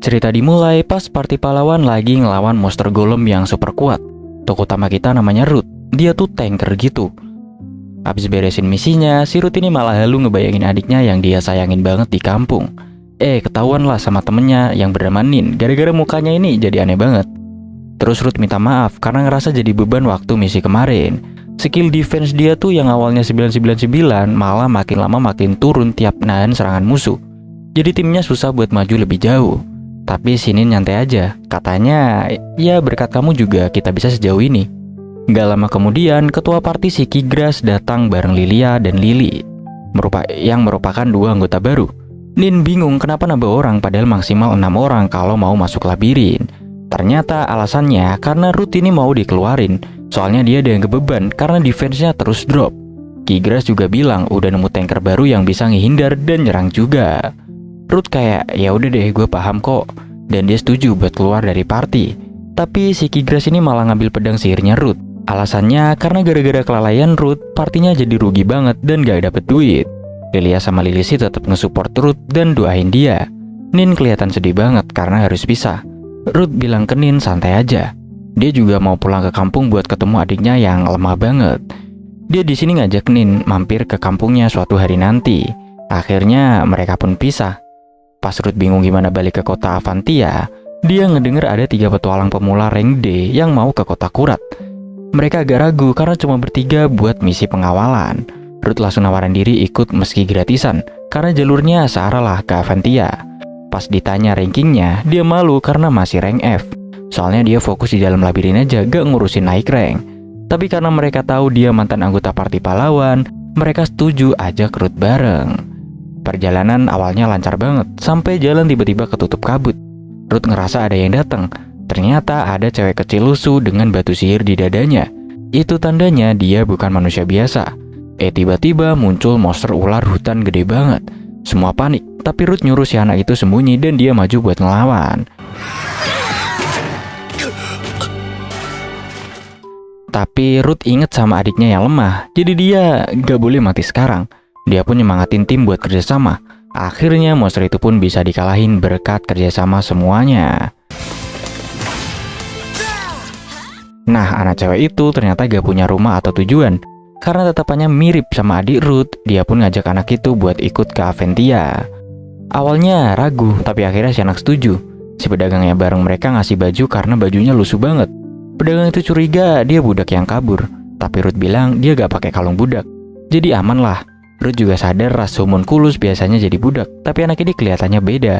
Cerita dimulai pas party pahlawan lagi ngelawan monster golem yang super kuat. Tokoh utama kita namanya Ruth. Dia tuh tanker gitu. Abis beresin misinya, si Ruth ini malah halu ngebayangin adiknya yang dia sayangin banget di kampung. Ketahuan lah sama temennya yang bernama Nin, gara-gara mukanya ini jadi aneh banget. Terus Ruth minta maaf karena ngerasa jadi beban waktu misi kemarin. Skill defense dia tuh yang awalnya 999 malah makin lama makin turun tiap nahan serangan musuh. Jadi timnya susah buat maju lebih jauh. Tapi si Nin nyantai aja, katanya ya berkat kamu juga kita bisa sejauh ini. Gak lama kemudian, ketua party si Kigras datang bareng Lilia dan Lily, yang merupakan dua anggota baru. Nin bingung kenapa nambah orang padahal maksimal 6 orang kalau mau masuk labirin. Ternyata alasannya karena Ruth ini mau dikeluarin, soalnya dia ada yang kebeban karena defense-nya terus drop. Kigras juga bilang udah nemu tanker baru yang bisa ngehindar dan nyerang juga. Ruth kayak, ya udah deh gue paham kok, dan dia setuju buat keluar dari party. Tapi si Kigras ini malah ngambil pedang sihirnya Ruth. Alasannya karena gara-gara kelalaian Ruth, partinya jadi rugi banget dan gak dapet duit. Lilia sama Lily sih tetap nge-support Ruth dan doain dia. Nin kelihatan sedih banget karena harus pisah. Ruth bilang ke Nin santai aja. Dia juga mau pulang ke kampung buat ketemu adiknya yang lemah banget. Dia di sini ngajak Nin mampir ke kampungnya suatu hari nanti. Akhirnya mereka pun pisah. Pas Ruth bingung gimana balik ke kota Avantia, dia ngedenger ada 3 petualang pemula rank D yang mau ke kota Kurat. Mereka agak ragu karena cuma bertiga buat misi pengawalan. Ruth langsung nawarin diri ikut meski gratisan, karena jalurnya searah lah ke Avantia. Pas ditanya rankingnya, dia malu karena masih rank F. Soalnya dia fokus di dalam labirin aja, gak ngurusin naik rank. Tapi karena mereka tahu dia mantan anggota party pahlawan, mereka setuju ajak Ruth bareng. Perjalanan awalnya lancar banget, sampai jalan tiba-tiba ketutup kabut. Ruth ngerasa ada yang datang. Ternyata ada cewek kecil lusuh dengan batu sihir di dadanya. Itu tandanya dia bukan manusia biasa. Tiba-tiba muncul monster ular hutan gede banget. Semua panik, tapi Ruth nyuruh si anak itu sembunyi dan dia maju buat ngelawan. Tapi Ruth inget sama adiknya yang lemah, jadi dia gak boleh mati sekarang. Dia pun nyemangatin tim buat kerjasama. Akhirnya monster itu pun bisa dikalahin berkat kerjasama semuanya. Nah, anak cewek itu ternyata gak punya rumah atau tujuan. Karena tetapannya mirip sama adik Ruth, dia pun ngajak anak itu buat ikut ke Avantia. Awalnya ragu, tapi akhirnya si anak setuju. Si pedagangnya bareng mereka ngasih baju karena bajunya lusuh banget. Pedagang itu curiga dia budak yang kabur, tapi Ruth bilang dia gak pakai kalung budak. Jadi aman lah. Ruth juga sadar ras homunculus biasanya jadi budak, tapi anak ini kelihatannya beda.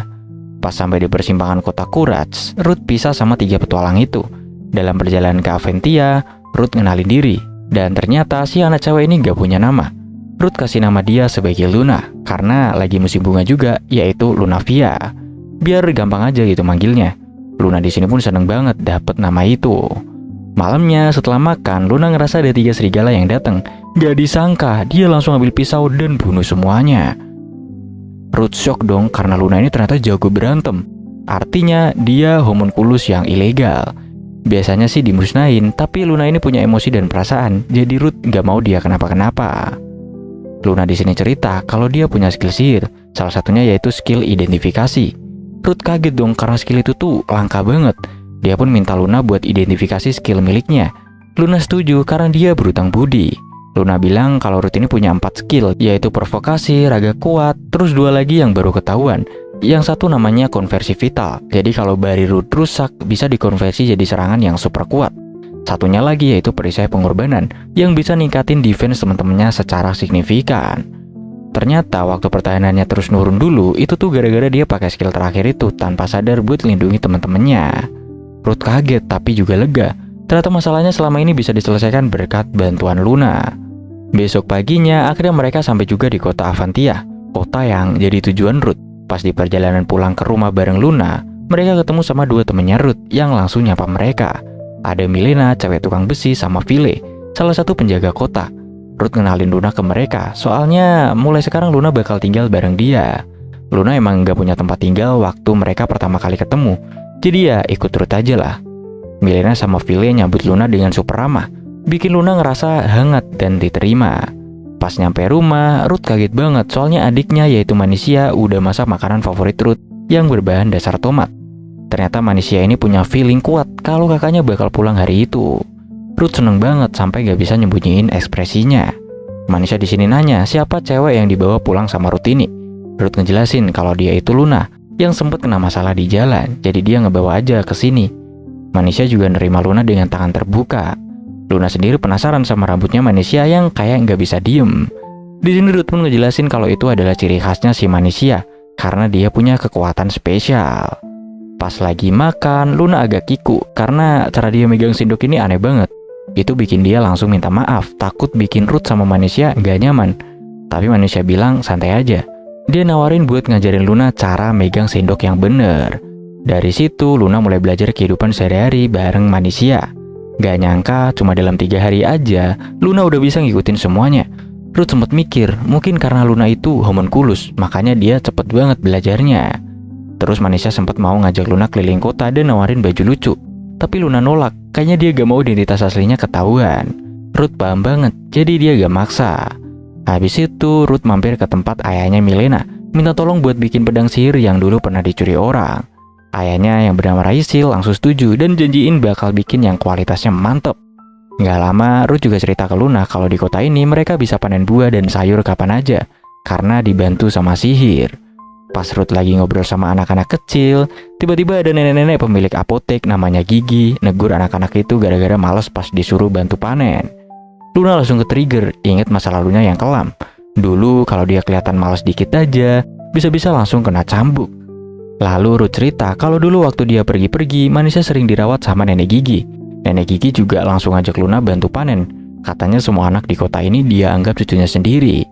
Pas sampai di persimpangan kota Kurats, Ruth pisah sama 3 petualang itu. Dalam perjalanan ke Avantia, Ruth ngenalin diri, dan ternyata si anak cewek ini gak punya nama. Ruth kasih nama dia sebagai Luna, karena lagi musim bunga juga, yaitu Lunavia. Biar gampang aja gitu manggilnya. Luna di sini pun seneng banget dapet nama itu. Malamnya setelah makan, Luna ngerasa ada 3 serigala yang datang. Gak disangka, dia langsung ambil pisau dan bunuh semuanya. Ruth shock dong karena Luna ini ternyata jago berantem. Artinya dia homunculus yang ilegal. Biasanya sih dimusnahin, tapi Luna ini punya emosi dan perasaan, jadi Ruth gak mau dia kenapa-kenapa. Luna di sini cerita kalau dia punya skill sihir, salah satunya yaitu skill identifikasi. Ruth kaget dong karena skill itu tuh langka banget. Dia pun minta Luna buat identifikasi skill miliknya. Luna setuju karena dia berutang budi. Luna bilang kalau Ruth ini punya 4 skill, yaitu provokasi, raga kuat, terus 2 lagi yang baru ketahuan. Yang satu namanya konversi vital, jadi kalau bari Ruth rusak, bisa dikonversi jadi serangan yang super kuat. Satunya lagi yaitu perisai pengorbanan, yang bisa ningkatin defense teman-temannya secara signifikan. Ternyata waktu pertahanannya terus nurun dulu, itu tuh gara-gara dia pakai skill terakhir itu tanpa sadar buat lindungi teman-temannya. Ruth kaget tapi juga lega. Ternyata masalahnya selama ini bisa diselesaikan berkat bantuan Luna. Besok paginya akhirnya mereka sampai juga di kota Avantia, kota yang jadi tujuan Ruth. Pas di perjalanan pulang ke rumah bareng Luna, mereka ketemu sama 2 temennya Ruth yang langsung nyapa mereka. Ada Milena, cewek tukang besi, sama Vile, salah satu penjaga kota. Ruth ngenalin Luna ke mereka, soalnya mulai sekarang Luna bakal tinggal bareng dia. Luna emang gak punya tempat tinggal waktu mereka pertama kali ketemu, jadi ya ikut Ruth aja lah. Milena sama Vile nyambut Luna dengan super ramah, bikin Luna ngerasa hangat dan diterima. Pas nyampe rumah, Ruth kaget banget soalnya adiknya yaitu Manisia udah masak makanan favorit Ruth yang berbahan dasar tomat. Ternyata manusia ini punya feeling kuat kalau kakaknya bakal pulang hari itu. Ruth seneng banget sampai gak bisa nyembunyiin ekspresinya. Manisha di sini nanya siapa cewek yang dibawa pulang sama Ruth ini. Ruth ngejelasin kalau dia itu Luna yang sempat kena masalah di jalan, jadi dia ngebawa aja ke sini. Manisha juga nerima Luna dengan tangan terbuka. Luna sendiri penasaran sama rambutnya Manisha yang kayak nggak bisa diem. Di sini Ruth pun ngejelasin kalau itu adalah ciri khasnya si Manisha karena dia punya kekuatan spesial. Pas lagi makan, Luna agak kiku karena cara dia megang sendok ini aneh banget. Itu bikin dia langsung minta maaf, takut bikin Ruth sama Manisha nggak nyaman. Tapi Manisha bilang santai aja. Dia nawarin buat ngajarin Luna cara megang sendok yang bener. Dari situ Luna mulai belajar kehidupan sehari-hari bareng Manisha. Gak nyangka cuma dalam 3 hari aja Luna udah bisa ngikutin semuanya. Ruth sempet mikir mungkin karena Luna itu homunculus, makanya dia cepet banget belajarnya. Terus Manisha sempat mau ngajak Luna keliling kota dan nawarin baju lucu. Tapi Luna nolak, kayaknya dia gak mau identitas aslinya ketahuan. Ruth paham banget, jadi dia gak maksa. Habis itu Ruth mampir ke tempat ayahnya Milena, minta tolong buat bikin pedang sihir yang dulu pernah dicuri orang. Ayahnya yang bernama Raisil langsung setuju dan janjiin bakal bikin yang kualitasnya mantep. Gak lama Ruth juga cerita ke Luna kalau di kota ini mereka bisa panen buah dan sayur kapan aja karena dibantu sama sihir. Pas Ruth lagi ngobrol sama anak-anak kecil, tiba-tiba ada nenek-nenek pemilik apotek namanya Gigi negur anak-anak itu gara-gara males pas disuruh bantu panen. Luna langsung ke-trigger, inget masa lalunya yang kelam. Dulu kalau dia kelihatan males dikit aja, bisa-bisa langsung kena cambuk. Lalu Ruth cerita kalau dulu waktu dia pergi-pergi, Manisha sering dirawat sama nenek Gigi. Nenek Gigi juga langsung ajak Luna bantu panen. Katanya semua anak di kota ini dia anggap cucunya sendiri.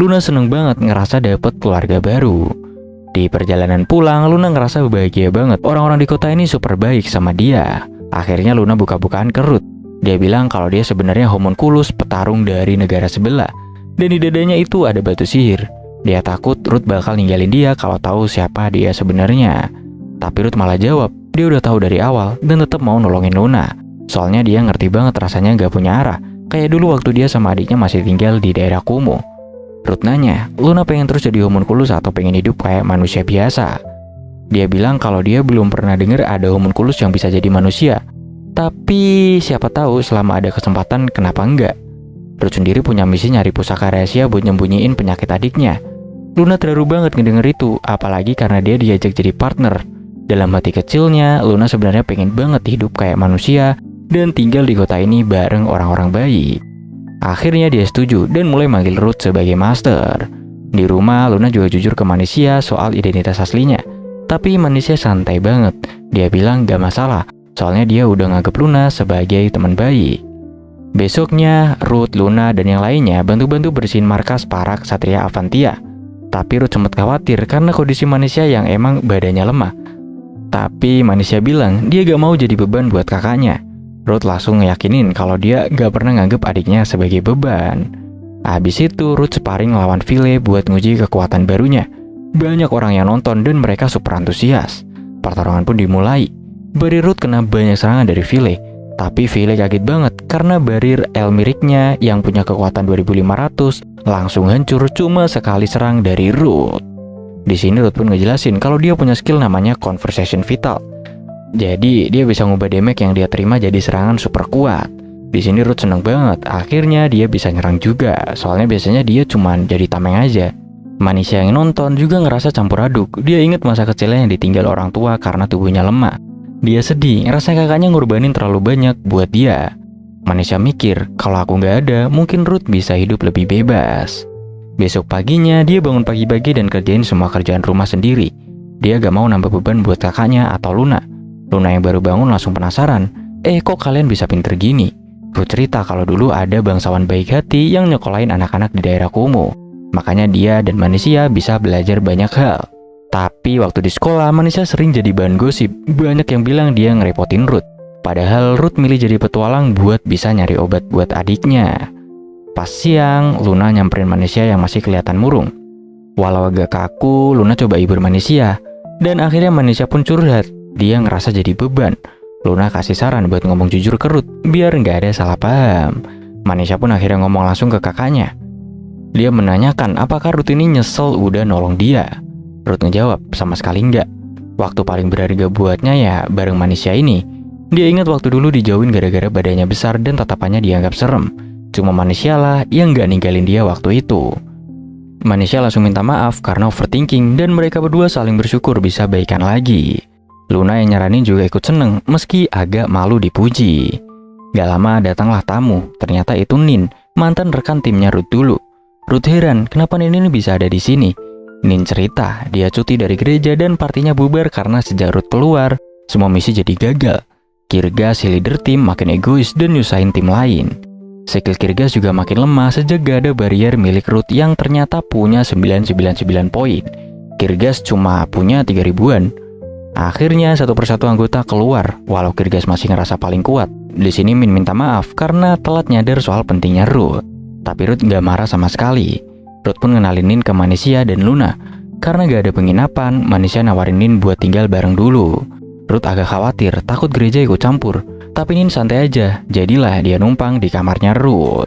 Luna seneng banget ngerasa dapet keluarga baru. Di perjalanan pulang, Luna ngerasa bahagia banget. Orang-orang di kota ini super baik sama dia. Akhirnya Luna buka-bukaan ke Ruth. Dia bilang kalau dia sebenarnya homunculus, petarung dari negara sebelah. Dan di dadanya itu ada batu sihir. Dia takut Ruth bakal ninggalin dia kalau tahu siapa dia sebenarnya. Tapi Ruth malah jawab, dia udah tahu dari awal dan tetap mau nolongin Luna. Soalnya dia ngerti banget rasanya gak punya arah. Kayak dulu waktu dia sama adiknya masih tinggal di daerah kumuh. Ruth nanya, Luna pengen terus jadi homunculus atau pengen hidup kayak manusia biasa? Dia bilang kalau dia belum pernah dengar ada homunculus yang bisa jadi manusia. Tapi siapa tahu selama ada kesempatan kenapa enggak? Ruth sendiri punya misi nyari pusaka rahasia buat nyembunyiin penyakit adiknya. Luna terharu banget ngedenger itu, apalagi karena dia diajak jadi partner. Dalam hati kecilnya, Luna sebenarnya pengen banget hidup kayak manusia dan tinggal di kota ini bareng orang-orang baik. Akhirnya dia setuju dan mulai manggil Ruth sebagai master. Di rumah, Luna juga jujur ke Manisha soal identitas aslinya. Tapi Manisha santai banget. Dia bilang gak masalah, soalnya dia udah nganggep Luna sebagai teman baik. Besoknya, Ruth, Luna, dan yang lainnya bantu-bantu bersihin markas para ksatria Avantia. Tapi Ruth sempat khawatir karena kondisi Manisha yang emang badannya lemah. Tapi Manisha bilang dia gak mau jadi beban buat kakaknya. Ruth langsung ngeyakinin kalau dia gak pernah nganggep adiknya sebagai beban. Habis itu Ruth sparring ngelawan Vile buat nguji kekuatan barunya. Banyak orang yang nonton dan mereka super antusias. Pertarungan pun dimulai. Barir Ruth kena banyak serangan dari Vile. Tapi Vile kaget banget karena barir Elmiricnya yang punya kekuatan 2500 langsung hancur cuma sekali serang dari Ruth. Di sini Ruth pun ngejelasin kalau dia punya skill namanya Conversation Vital. Jadi dia bisa ngubah damage yang dia terima jadi serangan super kuat. Di sini Ruth seneng banget, akhirnya dia bisa nyerang juga. Soalnya biasanya dia cuman jadi tameng aja. Manisha yang nonton juga ngerasa campur aduk. Dia inget masa kecilnya yang ditinggal orang tua karena tubuhnya lemah. Dia sedih, ngerasa kakaknya ngorbanin terlalu banyak buat dia. Manisha mikir, kalau aku nggak ada, mungkin Ruth bisa hidup lebih bebas. Besok paginya, dia bangun pagi-pagi dan kerjain semua kerjaan rumah sendiri. Dia gak mau nambah beban buat kakaknya atau Luna. Luna yang baru bangun langsung penasaran, kok kalian bisa pinter gini? Ruth cerita kalau dulu ada bangsawan baik hati yang nyekolahin anak-anak di daerah kumuh. Makanya dia dan Manisha bisa belajar banyak hal. Tapi waktu di sekolah, Manisha sering jadi bahan gosip. Banyak yang bilang dia ngerepotin Ruth. Padahal Ruth milih jadi petualang buat bisa nyari obat buat adiknya. Pas siang, Luna nyamperin Manisha yang masih kelihatan murung. Walau agak kaku, Luna coba hibur Manisha. Dan akhirnya Manisha pun curhat. Dia ngerasa jadi beban. Luna kasih saran buat ngomong jujur ke Ruth, biar nggak ada salah paham. Manisha pun akhirnya ngomong langsung ke kakaknya. Dia menanyakan apakah Ruth ini nyesel udah nolong dia. Ruth ngejawab, sama sekali enggak. Waktu paling berharga buatnya ya bareng manusia ini. Dia ingat waktu dulu dijauhin gara-gara badannya besar dan tatapannya dianggap serem. Cuma manusia lah yang gak ninggalin dia waktu itu. Manusia langsung minta maaf karena overthinking dan mereka berdua saling bersyukur bisa baikan lagi. Luna yang nyaranin juga ikut seneng meski agak malu dipuji. Gak lama datanglah tamu, ternyata itu Nin, mantan rekan timnya Ruth dulu. Ruth heran kenapa Nin ini bisa ada di sini. Nin cerita dia cuti dari gereja dan partinya bubar karena sejak Ruth keluar, semua misi jadi gagal. Kirgas si leader tim makin egois dan nyusahin tim lain. Skill Kirgas juga makin lemah sejak gak ada barrier milik Ruth yang ternyata punya 999 poin. Kirgas cuma punya 3000-an. Akhirnya satu persatu anggota keluar, walau Kirgas masih ngerasa paling kuat. Di sini Min minta maaf karena telat nyadar soal pentingnya Ruth. Tapi Ruth gak marah sama sekali. Ruth pun ngenalin Nin ke Manisha dan Luna. Karena gak ada penginapan, Manisha nawarin Nin buat tinggal bareng dulu. Ruth agak khawatir, takut gereja ikut campur. Tapi Nin santai aja, jadilah dia numpang di kamarnya Ruth.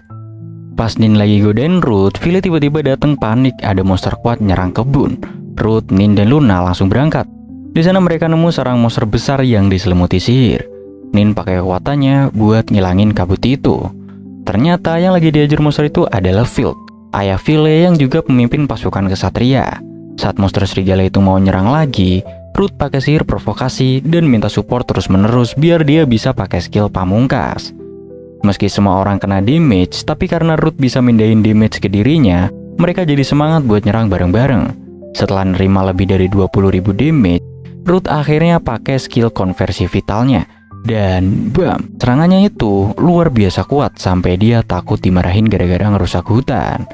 Pas Nin lagi godain Ruth, Philly tiba-tiba datang panik ada monster kuat nyerang kebun. Ruth, Nin, dan Luna langsung berangkat. Di sana mereka nemu sarang monster besar yang diselimuti sihir. Nin pakai kekuatannya buat ngilangin kabut itu. Ternyata yang lagi diajar monster itu adalah Field, ayah Philly yang juga pemimpin pasukan kesatria. Saat monster serigala itu mau nyerang lagi, Ruth pakai sihir provokasi dan minta support terus-menerus biar dia bisa pakai skill pamungkas. Meski semua orang kena damage, tapi karena Ruth bisa mindahin damage ke dirinya, mereka jadi semangat buat nyerang bareng-bareng. Setelah nerima lebih dari 20.000 damage, Ruth akhirnya pakai skill konversi vitalnya. Dan bam, serangannya itu luar biasa kuat sampai dia takut dimarahin gara-gara ngerusak hutan.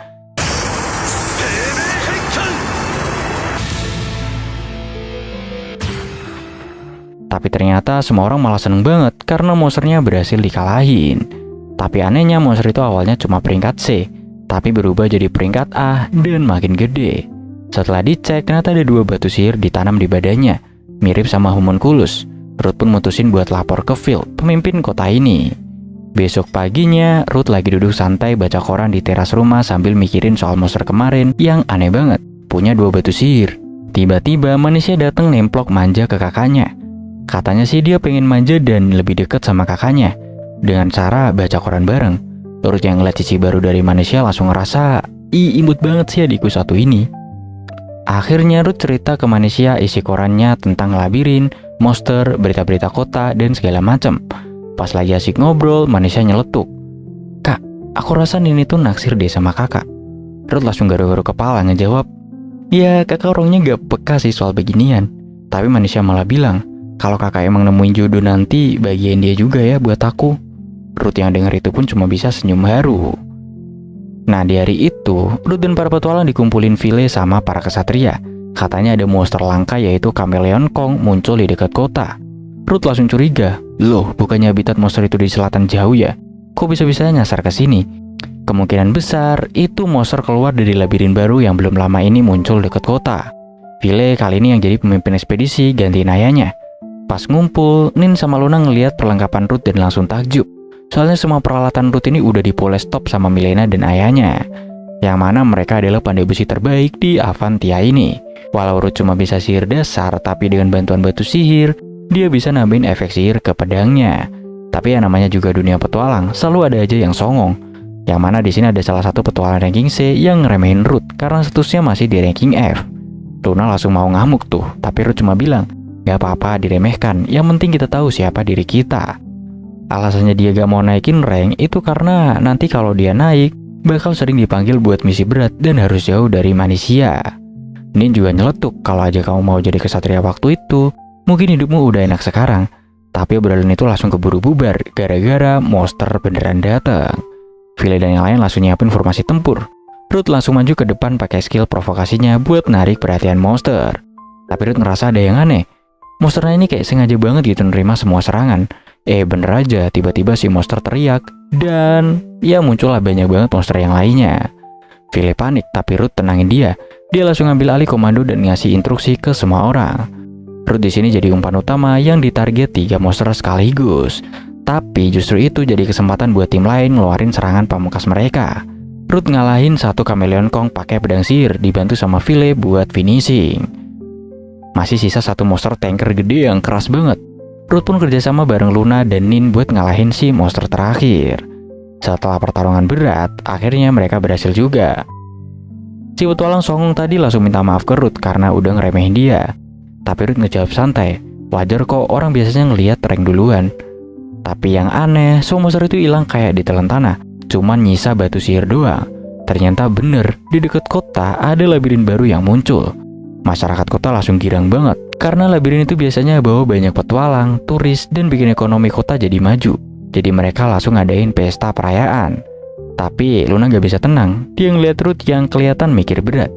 Tapi ternyata semua orang malah seneng banget karena monsternya berhasil dikalahin. Tapi anehnya monster itu awalnya cuma peringkat C, tapi berubah jadi peringkat A dan makin gede. Setelah dicek, ternyata ada 2 batu sihir ditanam di badannya, mirip sama homunculus. Ruth pun mutusin buat lapor ke Phil, pemimpin kota ini. Besok paginya, Ruth lagi duduk santai baca koran di teras rumah sambil mikirin soal monster kemarin yang aneh banget, punya 2 batu sihir. Tiba-tiba manusia datang nemplok manja ke kakaknya. Katanya sih dia pengen manja dan lebih dekat sama kakaknya dengan cara baca koran bareng. Ruth yang ngeliat cici baru dari manusia langsung ngerasa, ih imut banget sih adikku satu ini. Akhirnya Ruth cerita ke manusia isi korannya tentang labirin, monster, berita-berita kota, dan segala macam. Pas lagi asik ngobrol, manusia nyeletuk. Kak, aku rasa Nini tuh naksir deh sama kakak. Ruth langsung garu-garu kepala ngejawab, ya kakak orangnya gak peka sih soal beginian. Tapi manusia malah bilang, kalau kakak emang nemuin jodoh nanti, bagian dia juga ya buat aku. Ruth yang denger itu pun cuma bisa senyum haru. Nah di hari itu, Ruth dan para petualang dikumpulin Philly sama para kesatria. Katanya ada monster langka yaitu Chameleon Kong muncul di dekat kota. Ruth langsung curiga, loh bukannya habitat monster itu di selatan jauh ya? Kok bisa-bisanya nyasar ke sini? Kemungkinan besar itu monster keluar dari labirin baru yang belum lama ini muncul dekat kota. Philly kali ini yang jadi pemimpin ekspedisi gantiin ayahnya. Pas ngumpul, Nin sama Luna ngeliat perlengkapan Ruth dan langsung takjub. Soalnya semua peralatan Ruth ini udah dipoles top sama Milena dan ayahnya. Yang mana mereka adalah pandai besi terbaik di Avantia ini. Walau Ruth cuma bisa sihir dasar, tapi dengan bantuan batu sihir, dia bisa nambahin efek sihir ke pedangnya. Tapi yang namanya juga dunia petualang, selalu ada aja yang songong. Yang mana di sini ada salah satu petualang ranking C yang ngeremehin Ruth karena statusnya masih di ranking F. Luna langsung mau ngamuk tuh, tapi Ruth cuma bilang, gak apa-apa diremehkan, yang penting kita tahu siapa diri kita. Alasannya dia gak mau naikin rank itu karena nanti kalau dia naik, bakal sering dipanggil buat misi berat dan harus jauh dari manusia. Nin juga nyeletuk, kalau aja kamu mau jadi kesatria waktu itu, mungkin hidupmu udah enak sekarang. Tapi obrolan itu langsung keburu bubar, gara-gara monster beneran datang. Philly dan yang lain langsung nyiapin formasi tempur. Ruth langsung maju ke depan pakai skill provokasinya buat narik perhatian monster. Tapi Ruth ngerasa ada yang aneh. Monsternya ini kayak sengaja banget gitu nerima semua serangan. Bener aja, tiba-tiba si monster teriak, dan ya muncullah banyak banget monster yang lainnya. Philly panik, tapi Ruth tenangin dia. Dia langsung ambil alih komando dan ngasih instruksi ke semua orang. Ruth di sini jadi umpan utama yang ditarget 3 monster sekaligus. Tapi justru itu jadi kesempatan buat tim lain ngeluarin serangan pamungkas mereka. Ruth ngalahin satu Chameleon Kong pakai pedang sihir, dibantu sama Philly buat finishing. Masih sisa satu monster tanker gede yang keras banget. Ruth pun kerjasama bareng Luna dan Nin buat ngalahin si monster terakhir. Setelah pertarungan berat, akhirnya mereka berhasil juga. Si petualang songong tadi langsung minta maaf ke Ruth karena udah ngeremehin dia. Tapi Ruth ngejawab santai, wajar kok, orang biasanya ngelihat rank duluan. Tapi yang aneh, semua monster itu hilang kayak ditelan tanah, cuman nyisa batu sihir doang. Ternyata bener, di dekat kota ada labirin baru yang muncul. Masyarakat kota langsung girang banget, karena labirin itu biasanya bawa banyak petualang, turis, dan bikin ekonomi kota jadi maju. Jadi mereka langsung ngadain pesta perayaan. Tapi Luna gak bisa tenang, dia ngeliat Ruth yang kelihatan mikir berat.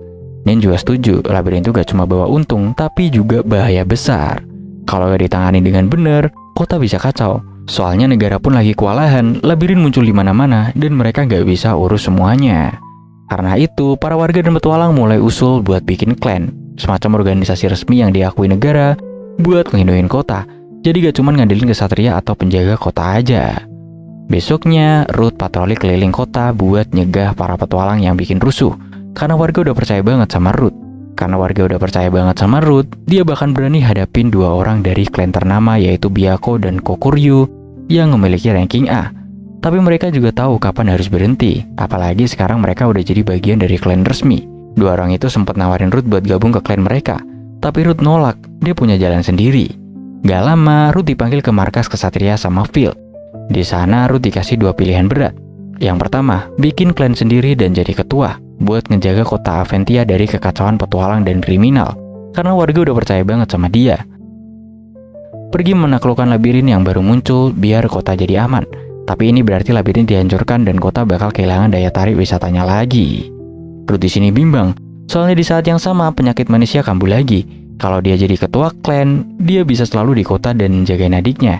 Nin juga setuju, labirin itu gak cuma bawa untung, tapi juga bahaya besar. Kalau gak ditangani dengan benar, kota bisa kacau. Soalnya negara pun lagi kewalahan, labirin muncul di mana-mana, dan mereka gak bisa urus semuanya. Karena itu, para warga dan petualang mulai usul buat bikin klan, semacam organisasi resmi yang diakui negara buat ngelindungin kota. Jadi gak cuma ngandelin kesatria atau penjaga kota aja. Besoknya, Ruth patroli keliling kota buat nyegah para petualang yang bikin rusuh. Karena warga udah percaya banget sama Ruth. Dia bahkan berani hadapin dua orang dari klan ternama yaitu Byakko dan Kokuryu yang memiliki ranking A. Tapi mereka juga tahu kapan harus berhenti, apalagi sekarang mereka udah jadi bagian dari klan resmi. Dua orang itu sempat nawarin Ruth buat gabung ke klan mereka, tapi Ruth nolak, dia punya jalan sendiri. Gak lama, Ruth dipanggil ke markas kesatria sama Phil. Di sana Ruth dikasih dua pilihan berat. Yang pertama, bikin klan sendiri dan jadi ketua, buat ngejaga kota Aventia dari kekacauan petualang dan kriminal, karena warga udah percaya banget sama dia. Pergi menaklukkan labirin yang baru muncul biar kota jadi aman. Tapi ini berarti labirin dihancurkan dan kota bakal kehilangan daya tarik wisatanya lagi. Ruth di sini bimbang, soalnya di saat yang sama penyakit manusia kambuh lagi. Kalau dia jadi ketua klan, dia bisa selalu di kota dan jagain adiknya.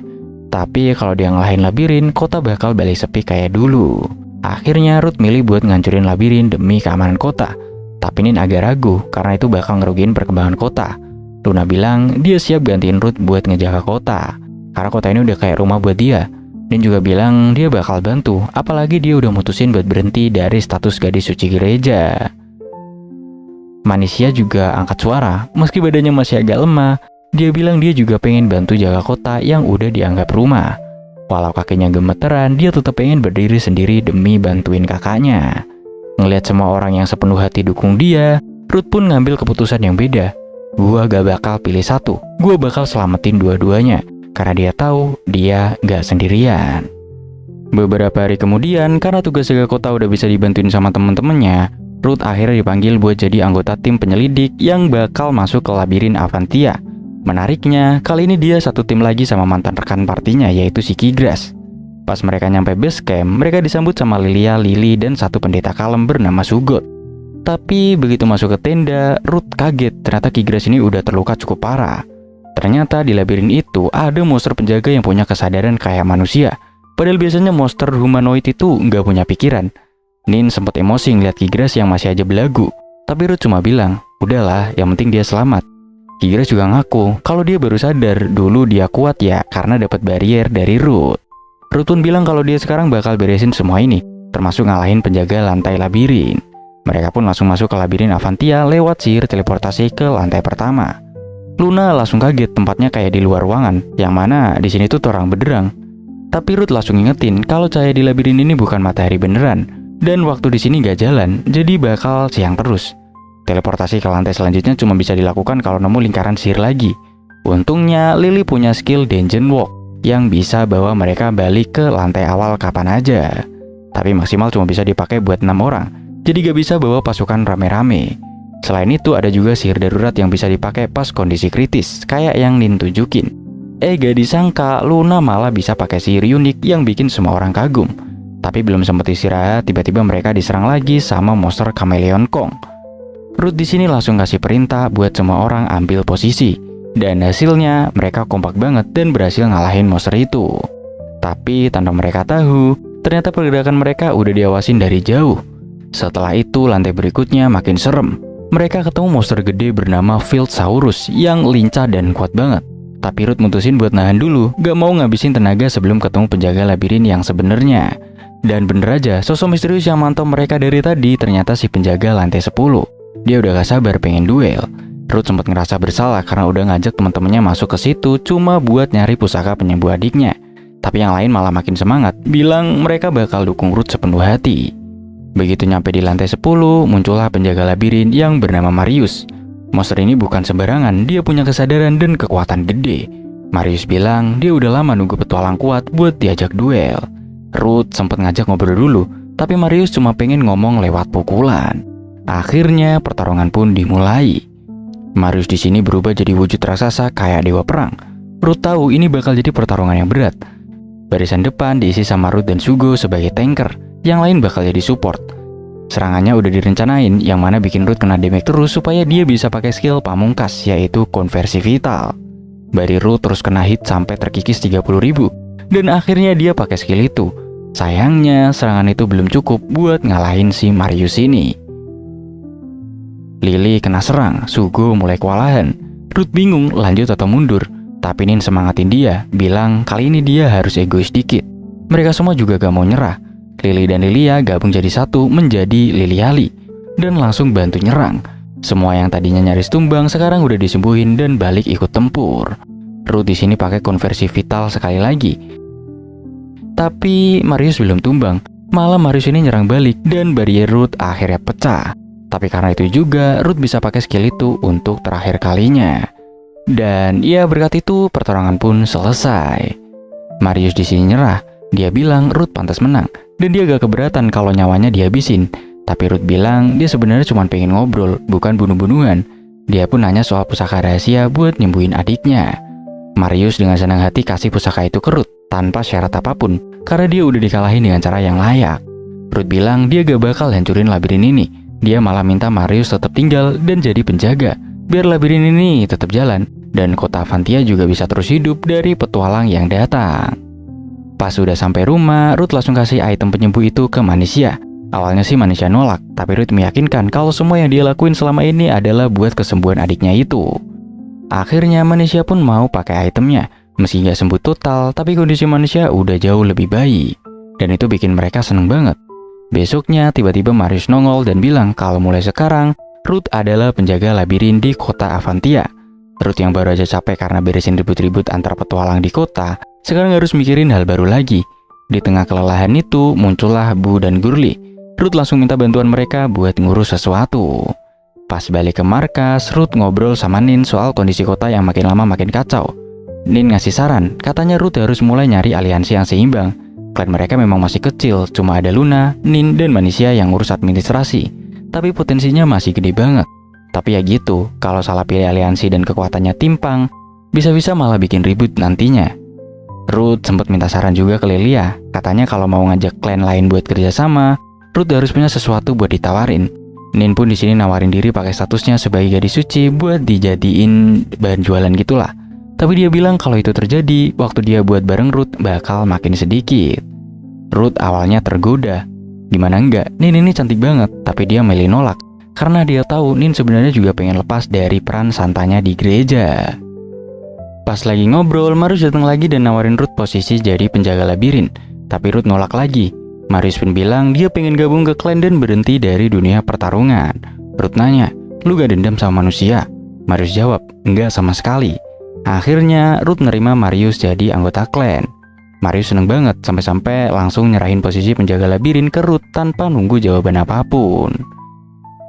Tapi kalau dia ngalahin labirin, kota bakal balik sepi kayak dulu. Akhirnya Ruth milih buat ngancurin labirin demi keamanan kota. Tapi Nin agak ragu karena itu bakal ngerugiin perkembangan kota. Luna bilang dia siap gantiin Ruth buat ngejaga kota, karena kota ini udah kayak rumah buat dia. Dan juga bilang dia bakal bantu, apalagi dia udah mutusin buat berhenti dari status gadis suci gereja. Manisha juga angkat suara, meski badannya masih agak lemah. Dia bilang dia juga pengen bantu jaga kota yang udah dianggap rumah. Walau kakinya gemeteran, dia tetap pengen berdiri sendiri demi bantuin kakaknya. Ngelihat semua orang yang sepenuh hati dukung dia, Ruth pun ngambil keputusan yang beda. Gua gak bakal pilih satu, gua bakal selamatin dua-duanya. Karena dia tahu dia gak sendirian. Beberapa hari kemudian, karena tugas jaga kota udah bisa dibantuin sama temen-temennya, Ruth akhirnya dipanggil buat jadi anggota tim penyelidik yang bakal masuk ke labirin Aventia. Menariknya, kali ini dia satu tim lagi sama mantan rekan partinya yaitu si Kigras. Pas mereka nyampe base camp, mereka disambut sama Lilia, Lily, dan satu pendeta kalem bernama Sugot. Tapi begitu masuk ke tenda, Ruth kaget ternyata Kigras ini udah terluka cukup parah. Ternyata di labirin itu ada monster penjaga yang punya kesadaran kayak manusia. Padahal biasanya monster humanoid itu nggak punya pikiran. Nin sempat emosi ngeliat Kigras yang masih aja belagu. Tapi Ruth cuma bilang, udahlah, yang penting dia selamat. Kigras juga ngaku kalau dia baru sadar dulu dia kuat ya karena dapat barrier dari Ruth. Ruth pun bilang kalau dia sekarang bakal beresin semua ini, termasuk ngalahin penjaga lantai labirin. Mereka pun langsung masuk ke labirin Aventia lewat sihir teleportasi ke lantai pertama. Luna langsung kaget, tempatnya kayak di luar ruangan, yang mana di sini tuh terang benderang. Tapi Ruth langsung ingetin kalau cahaya di labirin ini bukan matahari beneran, dan waktu di sini gak jalan, jadi bakal siang terus. Teleportasi ke lantai selanjutnya cuma bisa dilakukan kalau nemu lingkaran sihir lagi. Untungnya Lily punya skill Dungeon Walk yang bisa bawa mereka balik ke lantai awal kapan aja. Tapi maksimal cuma bisa dipakai buat 6 orang, jadi gak bisa bawa pasukan rame-rame. Selain itu ada juga sihir darurat yang bisa dipakai pas kondisi kritis, kayak yang Nin tunjukin. Gak disangka Luna malah bisa pakai sihir unik yang bikin semua orang kagum. Tapi belum sempat istirahat, tiba-tiba mereka diserang lagi sama monster Chameleon Kong. Ruth di sini langsung kasih perintah buat semua orang ambil posisi. Dan hasilnya mereka kompak banget dan berhasil ngalahin monster itu. Tapi tanpa mereka tahu, ternyata pergerakan mereka udah diawasin dari jauh. Setelah itu lantai berikutnya makin serem. Mereka ketemu monster gede bernama Fieldsaurus yang lincah dan kuat banget. Tapi Ruth mutusin buat nahan dulu, gak mau ngabisin tenaga sebelum ketemu penjaga labirin yang sebenarnya. Dan bener aja, sosok misterius yang mantau mereka dari tadi ternyata si penjaga lantai 10. Dia udah gak sabar pengen duel. Ruth sempat ngerasa bersalah karena udah ngajak teman-temannya masuk ke situ cuma buat nyari pusaka penyembuh adiknya. Tapi yang lain malah makin semangat, bilang mereka bakal dukung Ruth sepenuh hati. Begitu nyampe di lantai 10, muncullah penjaga labirin yang bernama Marius. Monster ini bukan sembarangan, dia punya kesadaran dan kekuatan gede. Marius bilang dia udah lama nunggu petualang kuat buat diajak duel. Ruth sempat ngajak ngobrol dulu, tapi Marius cuma pengen ngomong lewat pukulan. Akhirnya pertarungan pun dimulai. Marius di sini berubah jadi wujud raksasa kayak dewa perang. Ruth tahu ini bakal jadi pertarungan yang berat. Barisan depan diisi sama Ruth dan Shugo sebagai tanker, yang lain bakal jadi support. Serangannya udah direncanain, yang mana bikin Ruth kena damage terus supaya dia bisa pakai skill pamungkas, yaitu konversi vital. Bari Ruth terus kena hit sampai terkikis 30.000, dan akhirnya dia pakai skill itu. Sayangnya serangan itu belum cukup buat ngalahin si Marius ini. Lily kena serang, Shugo mulai kewalahan. Ruth bingung lanjut atau mundur, tapi Nin semangatin dia, bilang kali ini dia harus egois dikit. Mereka semua juga gak mau nyerah. Lily dan Lilia gabung jadi satu menjadi Liliali dan langsung bantu nyerang. Semua yang tadinya nyaris tumbang sekarang udah disembuhin dan balik ikut tempur. Ruth di sini pakai konversi vital sekali lagi. Tapi Marius belum tumbang, malah Marius ini nyerang balik dan barrier Ruth akhirnya pecah. Tapi karena itu juga Ruth bisa pakai skill itu untuk terakhir kalinya. Dan ya berkat itu pertarungan pun selesai. Marius di sini nyerah. Dia bilang Ruth pantas menang dan dia gak keberatan kalau nyawanya dihabisin. Tapi Ruth bilang dia sebenarnya cuma pengen ngobrol, bukan bunuh-bunuhan. Dia pun nanya soal pusaka rahasia buat nyembuhin adiknya. Marius dengan senang hati kasih pusaka itu ke Ruth tanpa syarat apapun karena dia udah dikalahin dengan cara yang layak. Ruth bilang dia gak bakal hancurin labirin ini. Dia malah minta Marius tetap tinggal dan jadi penjaga biar labirin ini tetap jalan dan kota Avantia juga bisa terus hidup dari petualang yang datang. Pas sudah sampai rumah, Ruth langsung kasih item penyembuh itu ke Manisia. Awalnya sih Manisia nolak, tapi Ruth meyakinkan kalau semua yang dia lakuin selama ini adalah buat kesembuhan adiknya itu. Akhirnya Manisia pun mau pakai itemnya. Meski nggak sembuh total, tapi kondisi Manisia udah jauh lebih baik. Dan itu bikin mereka seneng banget. Besoknya tiba-tiba Marius nongol dan bilang kalau mulai sekarang Ruth adalah penjaga labirin di kota Avantia. Ruth yang baru aja capek karena beresin ribut-ribut antara petualang di kota, sekarang harus mikirin hal baru lagi. Di tengah kelelahan itu muncullah Bu dan Gurli. Ruth langsung minta bantuan mereka buat ngurus sesuatu. Pas balik ke markas, Ruth ngobrol sama Nin soal kondisi kota yang makin lama makin kacau. Nin ngasih saran, katanya Ruth harus mulai nyari aliansi yang seimbang. Klan mereka memang masih kecil, cuma ada Luna, Nin, dan Manisia yang ngurus administrasi. Tapi potensinya masih gede banget. Tapi ya gitu, kalau salah pilih aliansi dan kekuatannya timpang, bisa-bisa malah bikin ribut nantinya. Ruth sempat minta saran juga ke Lilia. Katanya kalau mau ngajak klan lain buat kerjasama, Ruth harus punya sesuatu buat ditawarin. Nin pun di sini nawarin diri pakai statusnya sebagai gadis suci buat dijadiin bahan jualan gitulah. Tapi dia bilang kalau itu terjadi, waktu dia buat bareng Ruth bakal makin sedikit. Ruth awalnya tergoda. Gimana enggak, Nin ini cantik banget, tapi dia milih nolak. Karena dia tahu Nin sebenarnya juga pengen lepas dari peran santanya di gereja. Pas lagi ngobrol, Marius datang lagi dan nawarin Ruth posisi jadi penjaga labirin. Tapi Ruth nolak lagi. Marius pun bilang dia pengen gabung ke klan dan berhenti dari dunia pertarungan. Ruth nanya, lu gak dendam sama manusia? Marius jawab, enggak sama sekali. Akhirnya Ruth nerima Marius jadi anggota klan. Marius seneng banget sampai-sampai langsung nyerahin posisi penjaga labirin ke Ruth tanpa nunggu jawaban apapun.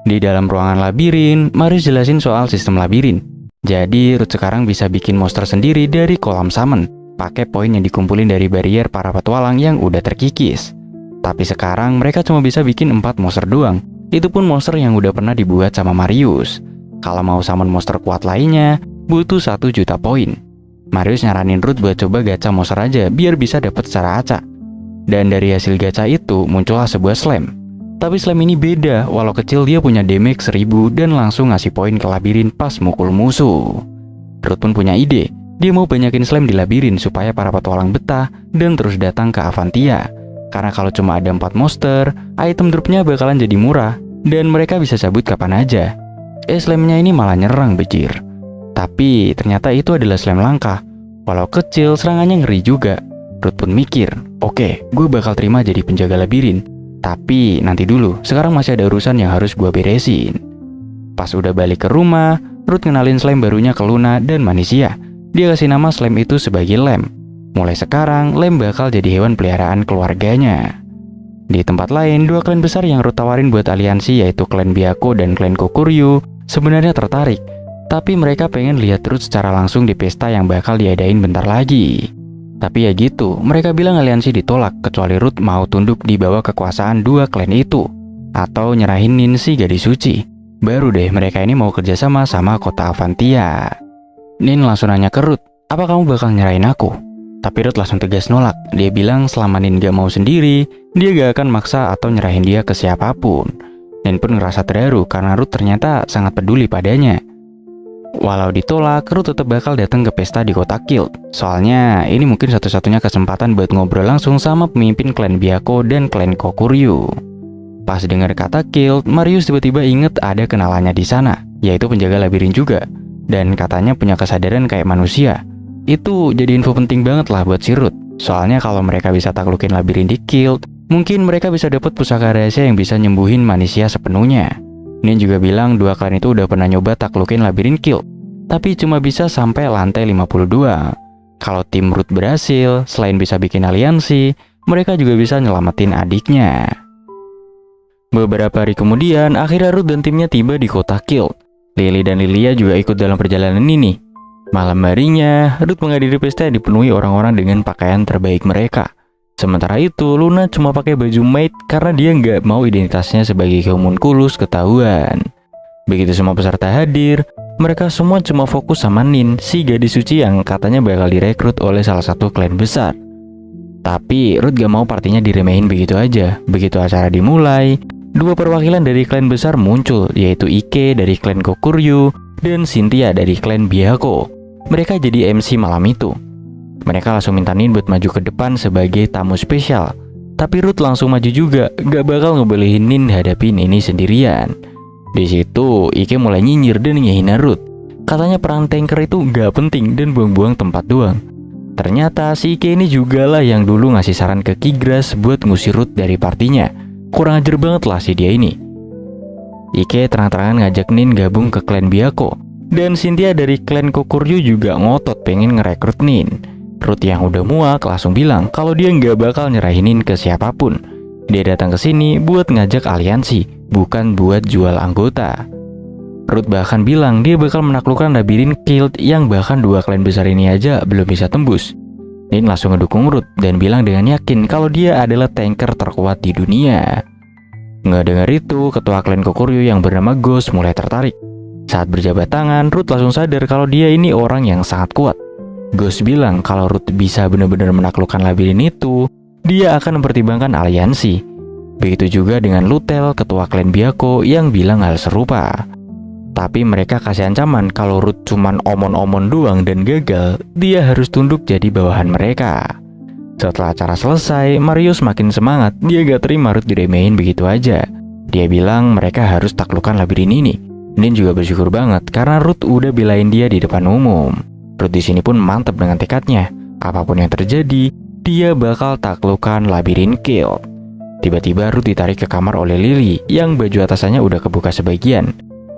Di dalam ruangan labirin, Marius jelasin soal sistem labirin. Jadi Ruth sekarang bisa bikin monster sendiri dari kolam summon, pakai poin yang dikumpulin dari barrier para petualang yang udah terkikis. Tapi sekarang mereka cuma bisa bikin 4 monster doang. Itu pun monster yang udah pernah dibuat sama Marius. Kalau mau summon monster kuat lainnya, butuh 1 juta poin. Marius nyaranin Ruth buat coba gacha monster aja biar bisa dapet secara acak. Dan dari hasil gacha itu muncullah sebuah slam. Tapi slam ini beda, walau kecil dia punya damage 1000 dan langsung ngasih poin ke labirin pas mukul musuh. Ruth pun punya ide, dia mau banyakin slam di labirin supaya para petualang betah dan terus datang ke Avantia. Karena kalau cuma ada 4 monster, item dropnya bakalan jadi murah dan mereka bisa cabut kapan aja. Slamnya ini malah nyerang bejir. Tapi ternyata itu adalah slam langka. Walau kecil, serangannya ngeri juga. Ruth pun mikir, oke, gue bakal terima jadi penjaga labirin. Tapi nanti dulu, sekarang masih ada urusan yang harus gue beresin. Pas udah balik ke rumah, Ruth ngenalin slime barunya ke Luna dan Manisia. Dia kasih nama slime itu sebagai Lem. Mulai sekarang, Lem bakal jadi hewan peliharaan keluarganya. Di tempat lain, dua klan besar yang Ruth tawarin buat aliansi yaitu klan Byakko dan klan Kokuryu sebenarnya tertarik. Tapi mereka pengen lihat Ruth secara langsung di pesta yang bakal diadain bentar lagi. Tapi ya gitu, mereka bilang aliansi ditolak kecuali Ruth mau tunduk di bawah kekuasaan dua klan itu. Atau nyerahin Nin si gadis suci. Baru deh mereka ini mau kerjasama sama kota Avantia. Nin langsung nanya ke Ruth, apa kamu bakal nyerahin aku? Tapi Ruth langsung tegas nolak. Dia bilang selama Nin gak mau sendiri, dia gak akan maksa atau nyerahin dia ke siapapun. Nin pun ngerasa terharu karena Ruth ternyata sangat peduli padanya. Walau ditolak, Ruth tetap bakal datang ke pesta di kota Kilt. Soalnya ini mungkin satu-satunya kesempatan buat ngobrol langsung sama pemimpin klan Byakko dan klan Kokuryu. Pas dengar kata Kilt, Marius tiba-tiba inget ada kenalannya di sana, yaitu penjaga labirin juga. Dan katanya punya kesadaran kayak manusia. Itu jadi info penting banget lah buat si Ruth. Soalnya kalau mereka bisa taklukin labirin di Kilt, mungkin mereka bisa dapat pusaka rahasia yang bisa nyembuhin manusia sepenuhnya. Nin juga bilang dua klan itu udah pernah nyoba taklukin labirin Kilt, tapi cuma bisa sampai lantai 52. Kalau tim Ruth berhasil, selain bisa bikin aliansi, mereka juga bisa nyelamatin adiknya. Beberapa hari kemudian, akhirnya Ruth dan timnya tiba di kota Kilt. Lily dan Lilia juga ikut dalam perjalanan ini. Malam harinya, Ruth menghadiri pesta yang dipenuhi orang-orang dengan pakaian terbaik mereka. Sementara itu, Luna cuma pakai baju maid karena dia nggak mau identitasnya sebagai homunculus ketahuan. Begitu semua peserta hadir, mereka semua cuma fokus sama Nin, si gadis suci yang katanya bakal direkrut oleh salah satu klan besar. Tapi Ruth gak mau partinya diremehin begitu aja. Begitu acara dimulai, dua perwakilan dari klan besar muncul, yaitu Ike dari klan Kokuryu dan Cynthia dari klan Byakko. Mereka jadi MC malam itu. Mereka langsung minta Nin buat maju ke depan sebagai tamu spesial. Tapi Ruth langsung maju juga, gak bakal ngebolehin Nin hadapin ini sendirian. Di situ Ike mulai nyinyir dan ngehina Ruth. Katanya perang tanker itu gak penting dan buang-buang tempat doang. Ternyata si Ike ini juga lah yang dulu ngasih saran ke Kigras buat ngusir Ruth dari partinya. Kurang ajar banget lah si dia ini. Ike terang-terangan ngajak Nin gabung ke klan Byakko. Dan Cynthia dari klan Kokuryu juga ngotot pengen ngerekrut Nin. Ruth yang udah muak langsung bilang kalau dia nggak bakal nyerahinin ke siapapun. Dia datang ke sini buat ngajak aliansi, bukan buat jual anggota. Ruth bahkan bilang dia bakal menaklukkan labirin Kilt yang bahkan dua klan besar ini aja belum bisa tembus. Nin langsung ngedukung Ruth dan bilang dengan yakin kalau dia adalah tanker terkuat di dunia. Nggak dengar itu, ketua klan Kokuryu yang bernama Ghost mulai tertarik. Saat berjabat tangan, Ruth langsung sadar kalau dia ini orang yang sangat kuat. Ghost bilang kalau Ruth bisa benar-benar menaklukkan labirin itu, dia akan mempertimbangkan aliansi. Begitu juga dengan Lutel, ketua klan Byakko yang bilang hal serupa. Tapi mereka kasih ancaman kalau Ruth cuman omon-omon doang dan gagal, dia harus tunduk jadi bawahan mereka. Setelah acara selesai, Marius makin semangat. Dia gak terima Ruth diremehin begitu aja. Dia bilang mereka harus taklukkan labirin ini. Nin juga bersyukur banget karena Ruth udah belain dia di depan umum. Ruth di sini pun mantap dengan tekadnya. Apapun yang terjadi, dia bakal taklukkan labirin Kilt. Tiba-tiba Ruth ditarik ke kamar oleh Lily yang baju atasannya udah kebuka sebagian.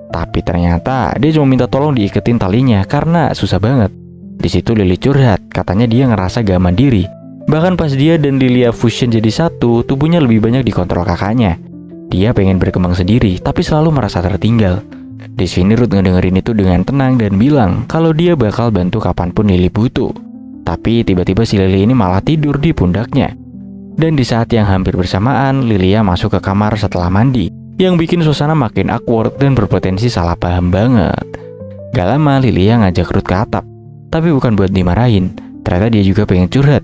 Tapi ternyata dia cuma minta tolong diiketin talinya karena susah banget. Di situ Lily curhat, katanya dia ngerasa gak mandiri. Bahkan pas dia dan Lilia fusion jadi satu, tubuhnya lebih banyak dikontrol kakaknya. Dia pengen berkembang sendiri, tapi selalu merasa tertinggal. Di sini Ruth ngedengerin itu dengan tenang dan bilang kalau dia bakal bantu kapanpun Lily butuh. Tapi tiba-tiba si Lily ini malah tidur di pundaknya. Dan di saat yang hampir bersamaan, Lilia masuk ke kamar setelah mandi, yang bikin suasana makin awkward dan berpotensi salah paham banget. Gak lama Lilia ngajak Ruth ke atap, tapi bukan buat dimarahin. Ternyata dia juga pengen curhat.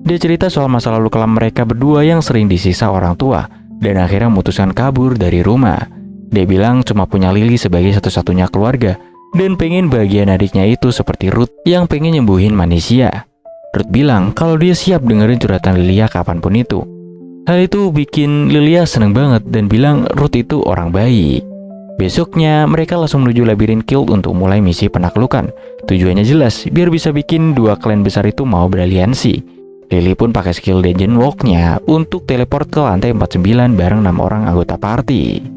Dia cerita soal masa lalu kelam mereka berdua yang sering disiksa orang tua, dan akhirnya memutuskan kabur dari rumah. Dia bilang cuma punya Lily sebagai satu-satunya keluarga, dan pengen bagian adiknya itu seperti Ruth yang pengen nyembuhin manusia. Ruth bilang kalau dia siap dengerin curhatan Lilia kapanpun itu. Hal itu bikin Lilia seneng banget dan bilang Ruth itu orang baik. Besoknya mereka langsung menuju labirin Kilt untuk mulai misi penaklukan. Tujuannya jelas, biar bisa bikin dua klan besar itu mau beraliansi. Lily pun pakai skill Dungeon Walk-nya untuk teleport ke lantai 49 bareng 6 orang anggota party.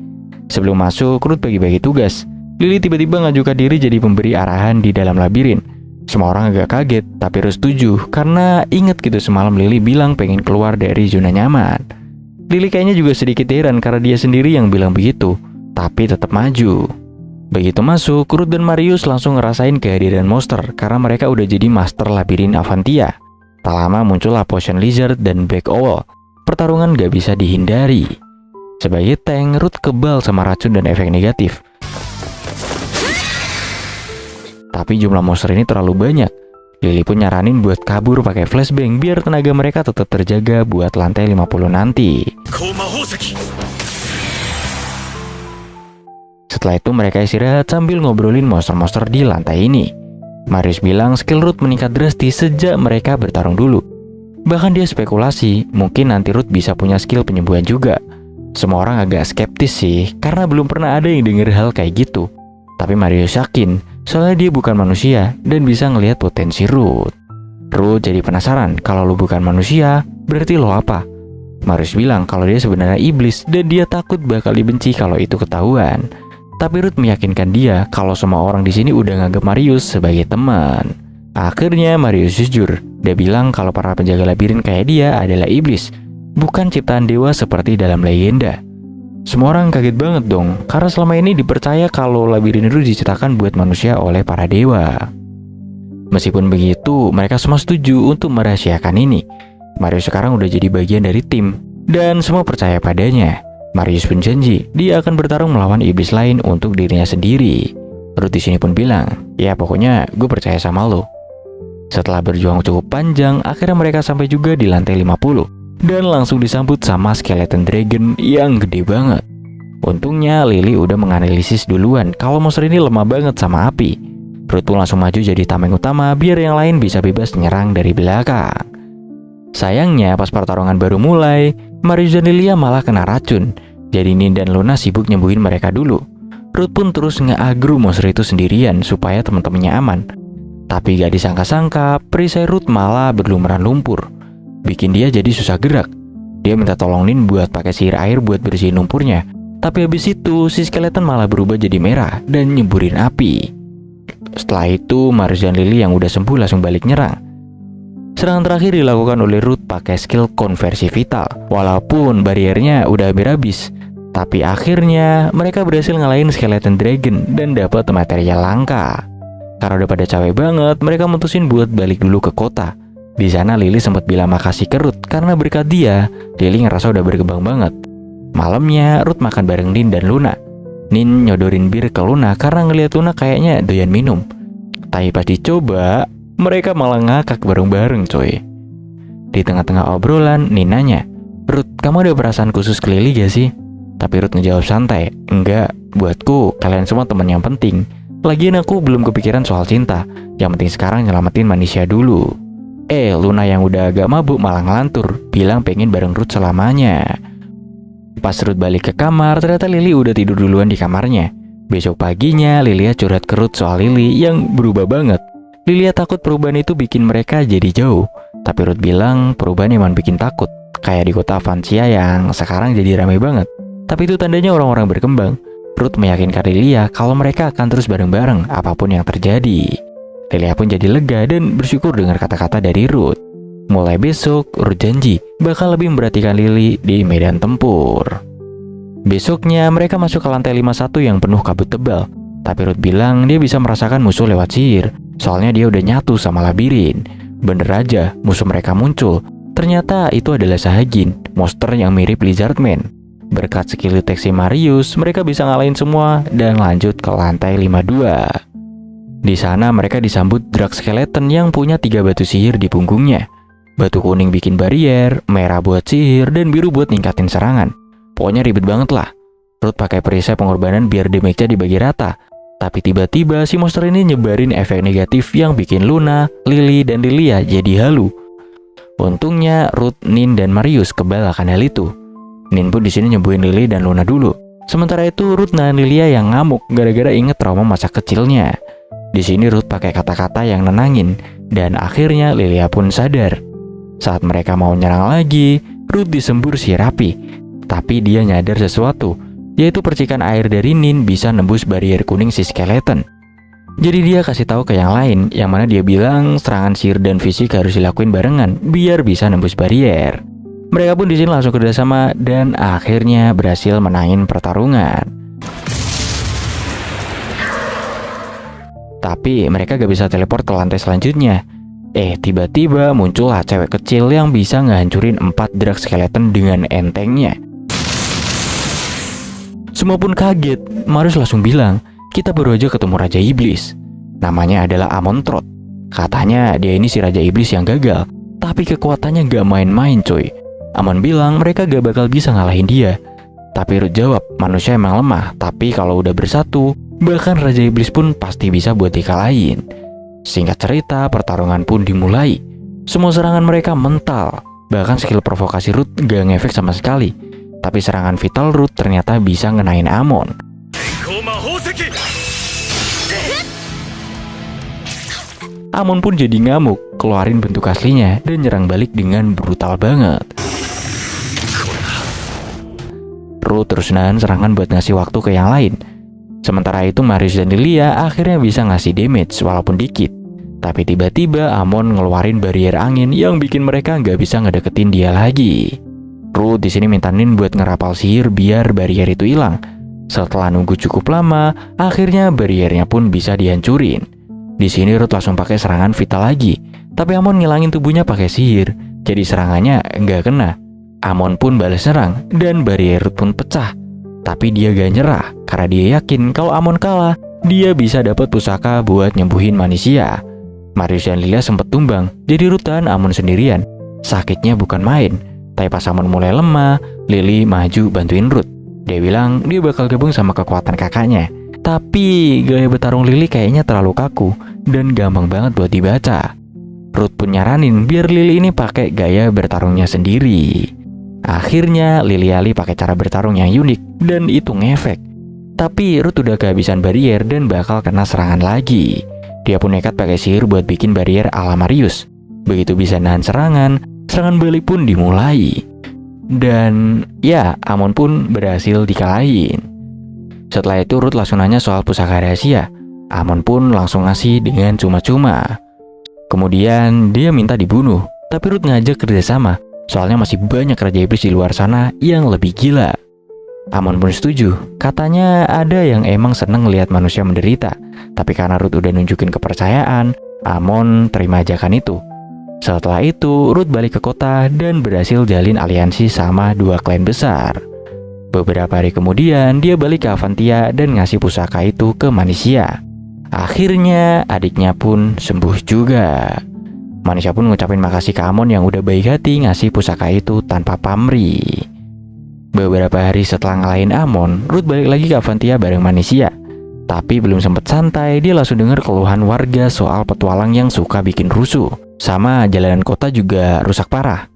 Sebelum masuk, Ruth bagi-bagi tugas. Lily tiba-tiba ngajukan diri jadi pemberi arahan di dalam labirin. Semua orang agak kaget, tapi Ruth setuju karena inget gitu semalam Lily bilang pengen keluar dari zona nyaman. Lily kayaknya juga sedikit heran karena dia sendiri yang bilang begitu, tapi tetap maju. Begitu masuk, Ruth dan Marius langsung ngerasain kehadiran monster karena mereka udah jadi master labirin Avantia. Tak lama muncullah Potion Lizard dan Black Owl. Pertarungan gak bisa dihindari. Sebagai tank, Ruth kebal sama racun dan efek negatif. Tapi jumlah monster ini terlalu banyak. Lily pun nyaranin buat kabur pakai flashbang biar tenaga mereka tetap terjaga buat lantai 50 nanti. Setelah itu mereka istirahat sambil ngobrolin monster-monster di lantai ini. Marius bilang skill Ruth meningkat drastis sejak mereka bertarung dulu. Bahkan dia spekulasi mungkin nanti Ruth bisa punya skill penyembuhan juga. Semua orang agak skeptis sih karena belum pernah ada yang denger hal kayak gitu. Tapi Marius yakin soalnya dia bukan manusia dan bisa ngelihat potensi Ruth. Ruth jadi penasaran, kalau lu bukan manusia, berarti lo apa? Marius bilang kalau dia sebenarnya iblis dan dia takut bakal dibenci kalau itu ketahuan. Tapi Ruth meyakinkan dia kalau semua orang di sini udah nganggap Marius sebagai teman. Akhirnya Marius jujur. Dia bilang kalau para penjaga labirin kayak dia adalah iblis, bukan ciptaan dewa seperti dalam legenda. Semua orang kaget banget dong, karena selama ini dipercaya kalau labirin itu diciptakan buat manusia oleh para dewa. Meskipun begitu, mereka semua setuju untuk merahasiakan ini. Marius sekarang udah jadi bagian dari tim, dan semua percaya padanya. Marius pun janji, dia akan bertarung melawan iblis lain untuk dirinya sendiri. Ruth di sini pun bilang, ya pokoknya gue percaya sama lo. Setelah berjuang cukup panjang, akhirnya mereka sampai juga di lantai 50. Dan langsung disambut sama skeleton dragon yang gede banget. Untungnya Lily udah menganalisis duluan kalau monster ini lemah banget sama api. Ruth pun langsung maju jadi tameng utama biar yang lain bisa bebas nyerang dari belakang. Sayangnya pas pertarungan baru mulai, Marius dan Lilia malah kena racun. Jadi Nin dan Luna sibuk nyembuhin mereka dulu. Ruth pun terus nge-agro monster itu sendirian supaya teman-temannya aman. Tapi gak disangka-sangka, perisai Ruth malah berlumuran lumpur. Bikin dia jadi susah gerak. Dia minta tolong Nin buat pakai sihir air buat bersihin lumpurnya. Tapi habis itu si skeleton malah berubah jadi merah dan nyemburin api. Setelah itu Marius dan Lily yang udah sembuh langsung balik nyerang. Serangan terakhir dilakukan oleh Ruth pakai skill konversi vital. Walaupun bariernya udah habis, tapi akhirnya mereka berhasil ngalahin skeleton dragon dan dapat material langka. Karena udah pada capek banget, mereka mutusin buat balik dulu ke kota. Di sana Lily sempat bilang makasih ke Ruth karena berkat dia, Lily ngerasa udah berkembang banget. Malamnya Ruth makan bareng Nin dan Luna. Nin nyodorin bir ke Luna karena ngeliat Luna kayaknya doyan minum. Tapi pas dicoba, mereka malah ngakak bareng-bareng coy. Di tengah-tengah obrolan, Nin nanya, Ruth, kamu ada perasaan khusus ke Lily gak sih? Tapi Ruth ngejawab santai, enggak, buatku kalian semua teman yang penting. Lagian aku belum kepikiran soal cinta. Yang penting sekarang nyelamatin manusia dulu. Luna yang udah agak mabuk malah ngelantur, bilang pengen bareng Ruth selamanya. Pas Ruth balik ke kamar, ternyata Lily udah tidur duluan di kamarnya. Besok paginya, Lilia curhat ke Ruth soal Lily yang berubah banget. Lilia takut perubahan itu bikin mereka jadi jauh. Tapi Ruth bilang perubahan emang bikin takut. Kayak di kota Avantia yang sekarang jadi ramai banget. Tapi itu tandanya orang-orang berkembang. Ruth meyakinkan Lilia kalau mereka akan terus bareng-bareng apapun yang terjadi. Lilia pun jadi lega dan bersyukur dengar kata-kata dari Ruth. Mulai besok, Ruth janji bakal lebih memperhatikan Lily di medan tempur. Besoknya mereka masuk ke lantai 51 yang penuh kabut tebal. Tapi Ruth bilang dia bisa merasakan musuh lewat sihir. Soalnya dia udah nyatu sama labirin. Bener aja, musuh mereka muncul. Ternyata itu adalah Sahagin, monster yang mirip Lizardman. Berkat skill deteksi Marius, mereka bisa ngalahin semua dan lanjut ke lantai 52. Di sana mereka disambut Drag Skeleton yang punya 3 batu sihir di punggungnya. Batu kuning bikin barrier, merah buat sihir, dan biru buat ningkatin serangan. Pokoknya ribet banget lah. Ruth pakai perisai pengorbanan biar damage-nya dibagi rata. Tapi tiba-tiba si monster ini nyebarin efek negatif yang bikin Luna, Lily, dan Lilia jadi halu. Untungnya Ruth, Nin, dan Marius kebal akan hal itu. Nin pun di sini nyembuhin Lily dan Luna dulu. Sementara itu Ruth dan Lilia yang ngamuk gara-gara inget trauma masa kecilnya. Di sini Ruth pakai kata-kata yang nenangin dan akhirnya Lilia pun sadar. Saat mereka mau nyerang lagi, Ruth disembur sihir api. Tapi dia nyadar sesuatu. yaitu percikan air dari Nin bisa nembus barrier kuning si skeleton. Jadi dia kasih tahu ke yang lain, yang mana dia bilang serangan sihir dan fisik harus dilakuin barengan biar bisa nembus barrier. Mereka pun di sini langsung kerjasama dan akhirnya berhasil menangin pertarungan. Tapi mereka gak bisa teleport ke lantai selanjutnya. Tiba-tiba muncullah cewek kecil yang bisa ngehancurin 4 drag skeleton dengan entengnya. Semua pun kaget. Marius langsung bilang, kita baru aja ketemu Raja Iblis. Namanya adalah Amontrot. Katanya dia ini si Raja Iblis yang gagal, tapi kekuatannya gak main-main coy. Amon bilang mereka gak bakal bisa ngalahin dia. Tapi Ruth jawab, manusia emang lemah, tapi kalau udah bersatu, bahkan Raja Iblis pun pasti bisa buat dikalahin. Singkat cerita, pertarungan pun dimulai. Semua serangan mereka mental, bahkan skill provokasi Ruth gak ngefek sama sekali. Tapi serangan vital Ruth ternyata bisa ngenain Amon. Amon pun jadi ngamuk, keluarin bentuk aslinya dan nyerang balik dengan brutal banget. Ruth terus nahan serangan buat ngasih waktu ke yang lain. Sementara itu Marius dan Lilia akhirnya bisa ngasih damage walaupun dikit. Tapi tiba-tiba Amon ngeluarin barrier angin yang bikin mereka nggak bisa ngedeketin dia lagi. Ruth di sini minta Nin buat ngerapal sihir biar barrier itu hilang. Setelah nunggu cukup lama, akhirnya barriernya pun bisa dihancurin. Di sini Ruth langsung pakai serangan vital lagi, tapi Amon ngilangin tubuhnya pakai sihir, jadi serangannya nggak kena. Amon pun balas serang dan barrier Ruth pun pecah. Tapi dia gak nyerah karena dia yakin kalau Amon kalah, dia bisa dapat pusaka buat nyembuhin manusia. Marius dan Lilia sempat tumbang, jadi Ruth tahan Amon sendirian. Sakitnya bukan main. Tapi pas Amon mulai lemah, Lily maju bantuin Ruth. Dia bilang dia bakal gabung sama kekuatan kakaknya. Tapi gaya bertarung Lily kayaknya terlalu kaku dan gampang banget buat dibaca. Ruth pun nyaranin biar Lily ini pakai gaya bertarungnya sendiri. Akhirnya Lily pakai cara bertarung yang unik dan itu ngefek. Tapi Ruth udah kehabisan barrier dan bakal kena serangan lagi. Dia pun nekat pakai sihir buat bikin barrier ala Marius. Begitu bisa nahan serangan balik pun dimulai. Dan ya, Amon pun berhasil dikalahin. Setelah itu Ruth langsung nanya soal pusaka rahasia. Amon pun langsung ngasih dengan cuma-cuma. Kemudian dia minta dibunuh, tapi Ruth ngajak kerjasama. Soalnya masih banyak Raja Iblis di luar sana yang lebih gila. Amon pun setuju. Katanya ada yang emang seneng ngelihat manusia menderita. Tapi karena Ruth udah nunjukin kepercayaan, Amon terima ajakan itu. Setelah itu, Ruth balik ke kota dan berhasil jalin aliansi sama 2 klan besar. Beberapa hari kemudian, dia balik ke Avantia dan ngasih pusaka itu ke manusia. Akhirnya, adiknya pun sembuh juga. Manusia pun ngucapin makasih ke Amon yang udah baik hati ngasih pusaka itu tanpa pamrih. Beberapa hari setelah ngalahin Amon, Ruth balik lagi ke Avantia bareng manusia. Tapi belum sempet santai, dia langsung denger keluhan warga soal petualang yang suka bikin rusuh. Sama jalanan kota juga rusak parah.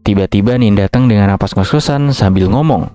Tiba-tiba Nin datang dengan napas ngos-ngosan sambil ngomong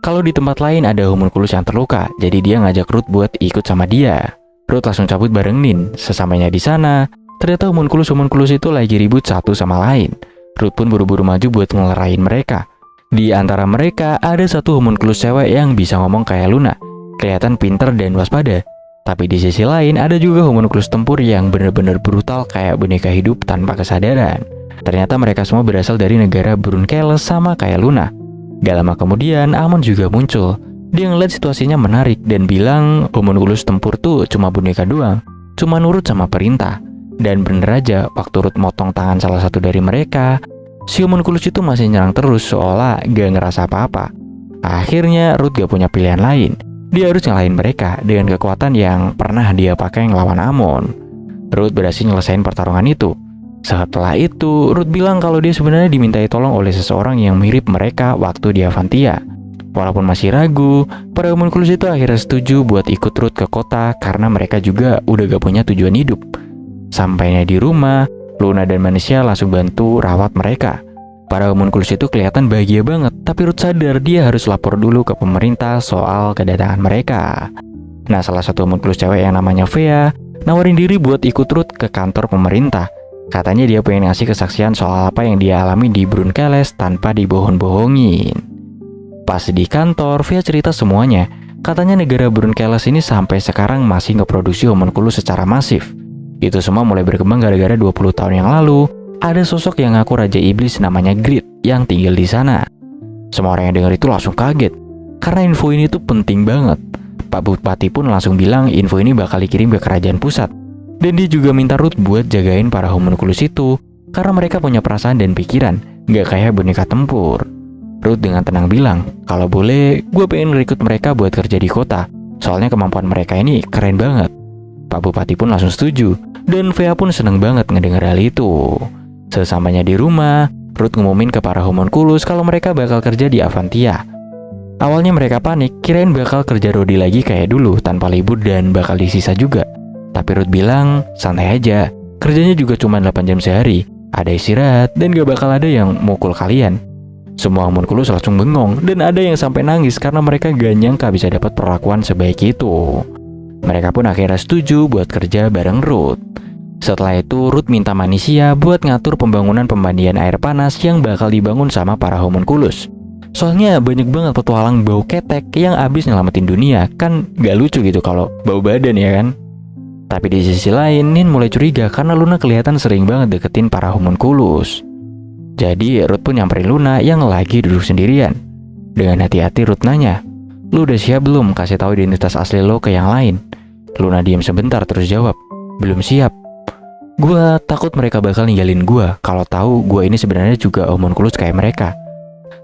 kalau di tempat lain ada homunculus yang terluka, jadi dia ngajak Ruth buat ikut sama dia. Ruth langsung cabut bareng Nin. Sesampainya di sana, ternyata homunculus itu lagi ribut satu sama lain. Ruth pun buru-buru maju buat ngelerain mereka. Di antara mereka ada satu homunculus cewek yang bisa ngomong kayak Luna, kelihatan pinter dan waspada. Tapi di sisi lain ada juga homunculus tempur yang bener-bener brutal kayak boneka hidup tanpa kesadaran. Ternyata mereka semua berasal dari negara Brunkeles sama kayak Luna. Gak lama kemudian Amon juga muncul. Dia ngeliat situasinya menarik dan bilang homunculus tempur tuh cuma boneka doang, cuma nurut sama perintah. Dan bener aja waktu Ruth motong tangan salah satu dari mereka, si homunculus itu masih nyerang terus seolah gak ngerasa apa-apa. Akhirnya Ruth gak punya pilihan lain. Dia harus ngalahin mereka dengan kekuatan yang pernah dia pakai ngelawan Amon. Ruth berhasil nyelesain pertarungan itu. Setelah itu, Ruth bilang kalau dia sebenarnya dimintai tolong oleh seseorang yang mirip mereka waktu di Avantia. Walaupun masih ragu, para homunculus itu akhirnya setuju buat ikut Ruth ke kota karena mereka juga udah gak punya tujuan hidup. Sampainya di rumah, Luna dan manusia langsung bantu rawat mereka. Para homunculus itu kelihatan bahagia banget, tapi Ruth sadar dia harus lapor dulu ke pemerintah soal kedatangan mereka. Nah, salah satu homunculus cewek yang namanya Vea nawarin diri buat ikut Ruth ke kantor pemerintah. Katanya dia pengen ngasih kesaksian soal apa yang dia alami di Brunkeles tanpa dibohong-bohongin. Pas di kantor, Vea cerita semuanya. Katanya negara Brunkeles ini sampai sekarang masih ngeproduksi homunculus secara masif. Itu semua mulai berkembang gara-gara 20 tahun yang lalu, ada sosok yang ngaku Raja Iblis namanya Grid yang tinggal di sana. Semua orang yang dengar itu langsung kaget, karena info ini tuh penting banget. Pak Bupati pun langsung bilang info ini bakal dikirim ke kerajaan pusat. Dan dia juga minta Ruth buat jagain para homunculus itu, karena mereka punya perasaan dan pikiran, gak kayak boneka tempur. Ruth dengan tenang bilang, kalau boleh, gue pengen rekrut mereka buat kerja di kota. Soalnya kemampuan mereka ini keren banget. Pak Bupati pun langsung setuju, dan Vea pun seneng banget ngedenger hal itu. Sesampainya di rumah, Ruth ngumumin ke para homunculus kalau mereka bakal kerja di Avantia. Awalnya mereka panik, kirain bakal kerja Rodi lagi kayak dulu, tanpa libur dan bakal disisa juga. Tapi Ruth bilang, santai aja, kerjanya juga cuma 8 jam sehari, ada istirahat, dan gak bakal ada yang mukul kalian. Semua homunculus langsung bengong, dan ada yang sampai nangis karena mereka gak nyangka bisa dapat perlakuan sebaik itu. Mereka pun akhirnya setuju buat kerja bareng Ruth. Setelah itu, Ruth minta Manisia buat ngatur pembangunan pemandian air panas yang bakal dibangun sama para homunculus. Soalnya banyak banget petualang bau ketek yang abis nyelamatin dunia, kan gak lucu gitu kalau bau badan ya kan? Tapi di sisi lain, Nin mulai curiga karena Luna kelihatan sering banget deketin para homunculus. Jadi Ruth pun nyamperin Luna yang lagi duduk sendirian. Dengan hati-hati Ruth nanya, "Lu udah siap belum kasih tahu identitas asli lo ke yang lain?" Luna diam sebentar terus jawab, "Belum siap. Gua takut mereka bakal ninggalin gua kalau tahu gua ini sebenarnya juga homunculus kayak mereka."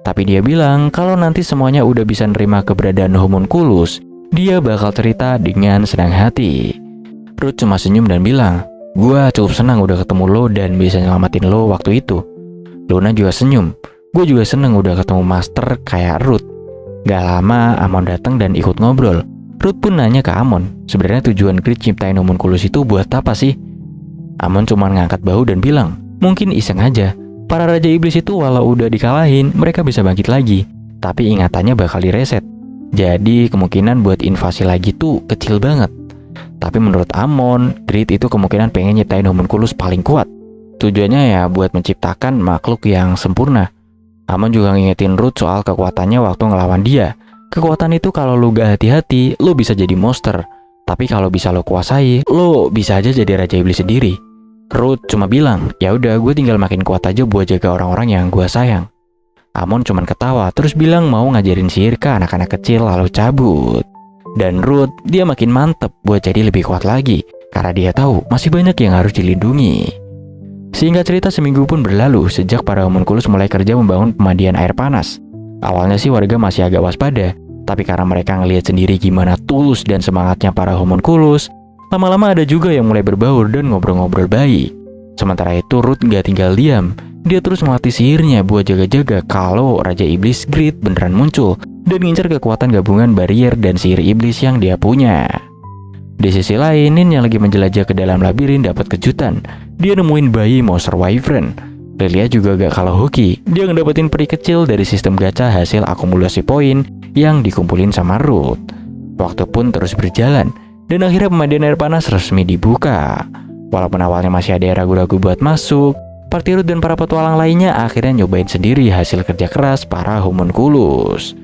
Tapi dia bilang kalau nanti semuanya udah bisa nerima keberadaan homunculus, dia bakal cerita dengan senang hati. Ruth cuma senyum dan bilang, "Gua cukup senang udah ketemu lo dan bisa nyelamatin lo waktu itu." Luna juga senyum, "Gue juga seneng udah ketemu master kayak Ruth." Gak lama Amon datang dan ikut ngobrol. Ruth pun nanya ke Amon, sebenarnya tujuan Grid ciptain homunculus itu buat apa sih? Amon cuma ngangkat bahu dan bilang, "Mungkin iseng aja. Para Raja Iblis itu walau udah dikalahin, mereka bisa bangkit lagi. Tapi ingatannya bakal direset. Jadi kemungkinan buat invasi lagi tuh kecil banget." Tapi menurut Amon, Grid itu kemungkinan pengen nyiptain homunculus paling kuat. Tujuannya ya buat menciptakan makhluk yang sempurna. Amon juga ngingetin Ruth soal kekuatannya waktu ngelawan dia. Kekuatan itu kalau lu gak hati-hati, lu bisa jadi monster. Tapi kalau bisa lo kuasai, lo bisa aja jadi Raja Iblis sendiri. Ruth cuma bilang, "Ya udah, gue tinggal makin kuat aja buat jaga orang-orang yang gue sayang." Amon cuman ketawa, terus bilang mau ngajarin sihir ke anak-anak kecil lalu cabut. Dan Ruth, dia makin mantep buat jadi lebih kuat lagi, karena dia tahu masih banyak yang harus dilindungi. Singkat cerita, seminggu pun berlalu sejak para homunculus mulai kerja membangun pemandian air panas. Awalnya sih warga masih agak waspada, tapi karena mereka ngelihat sendiri gimana tulus dan semangatnya para homunculus, lama-lama ada juga yang mulai berbaur dan ngobrol-ngobrol baik. Sementara itu Ruth gak tinggal diam, dia terus melatih sihirnya buat jaga-jaga kalau Raja Iblis Grid beneran muncul dan ngincar kekuatan gabungan barrier dan sihir iblis yang dia punya. Di sisi lain, Nin yang lagi menjelajah ke dalam labirin dapat kejutan. Dia nemuin bayi monster wyvern. Lilia juga gak kalah hoki. Dia ngedapetin peri kecil dari sistem gacha hasil akumulasi poin yang dikumpulin sama Ruth. Waktu pun terus berjalan, dan akhirnya pemandian air panas resmi dibuka. Walaupun awalnya masih ada yang ragu-ragu buat masuk, Party Ruth dan para petualang lainnya akhirnya nyobain sendiri hasil kerja keras para homunculus.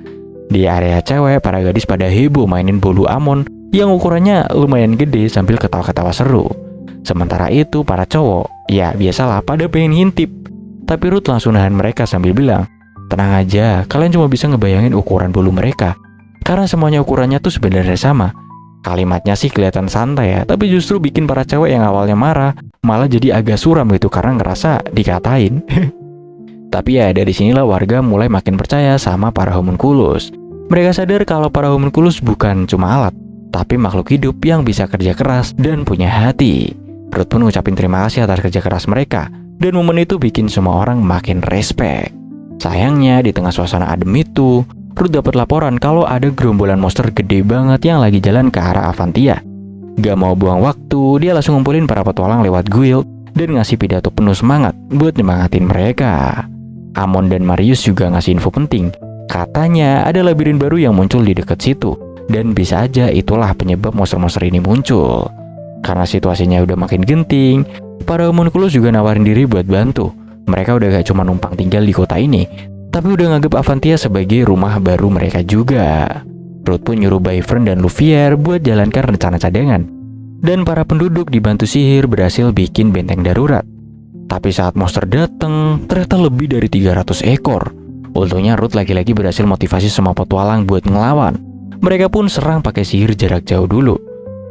Di area cewek, para gadis pada heboh mainin bolu Amon yang ukurannya lumayan gede sambil ketawa-ketawa seru. Sementara itu para cowok, ya biasalah pada pengen ngintip. Tapi Ruth langsung nahan mereka sambil bilang, "Tenang aja, kalian cuma bisa ngebayangin ukuran bulu mereka. Karena semuanya ukurannya tuh sebenarnya sama." Kalimatnya sih kelihatan santai ya, tapi justru bikin para cewek yang awalnya marah malah jadi agak suram gitu karena ngerasa dikatain. Tapi ya dari sinilah warga mulai makin percaya sama para homunculus. Mereka sadar kalau para homunculus bukan cuma alat, tapi makhluk hidup yang bisa kerja keras dan punya hati. Ruth pun ngucapin terima kasih atas kerja keras mereka, dan momen itu bikin semua orang makin respect. Sayangnya di tengah suasana adem itu, Ruth dapat laporan kalau ada gerombolan monster gede banget yang lagi jalan ke arah Avantia. Gak mau buang waktu, dia langsung ngumpulin para petualang lewat guild dan ngasih pidato penuh semangat buat nyemangatin mereka. Amon dan Marius juga ngasih info penting. Katanya ada labirin baru yang muncul di dekat situ, dan bisa aja itulah penyebab monster-monster ini muncul. Karena situasinya udah makin genting, para homunculus juga nawarin diri buat bantu. Mereka udah gak cuma numpang tinggal di kota ini, tapi udah nganggep Avantia sebagai rumah baru mereka juga. Ruth pun nyuruh Byvern dan Luvier buat jalankan rencana cadangan. Dan para penduduk dibantu sihir berhasil bikin benteng darurat. Tapi saat monster datang, ternyata lebih dari 300 ekor. Untungnya Ruth lagi-lagi berhasil motivasi semua petualang buat ngelawan. Mereka pun serang pakai sihir jarak jauh dulu.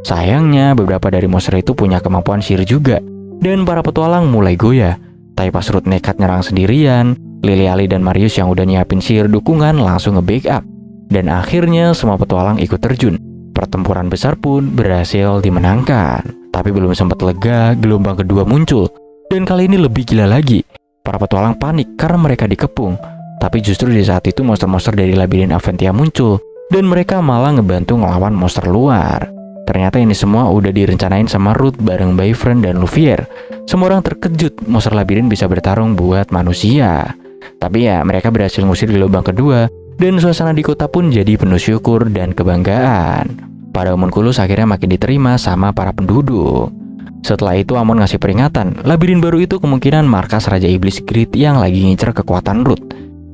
Sayangnya beberapa dari monster itu punya kemampuan sihir juga. Dan para petualang mulai goyah. Tapi pas Ruth nekat nyerang sendirian, Lily Ali dan Marius yang udah nyiapin sihir dukungan langsung nge-backup. Dan akhirnya semua petualang ikut terjun. Pertempuran besar pun berhasil dimenangkan. Tapi belum sempat lega, gelombang kedua muncul. Dan kali ini lebih gila lagi. Para petualang panik karena mereka dikepung. Tapi justru di saat itu monster-monster dari labirin Avantia muncul. Dan mereka malah ngebantu ngelawan monster luar. Ternyata ini semua udah direncanain sama Ruth bareng Byvern dan Luvier. Semua orang terkejut monster labirin bisa bertarung buat manusia. Tapi ya mereka berhasil ngusir gelombang kedua. Dan suasana di kota pun jadi penuh syukur dan kebanggaan. Para homunculus akhirnya makin diterima sama para penduduk. Setelah itu Amon ngasih peringatan, labirin baru itu kemungkinan markas Raja Iblis Grid yang lagi ngincer kekuatan Ruth.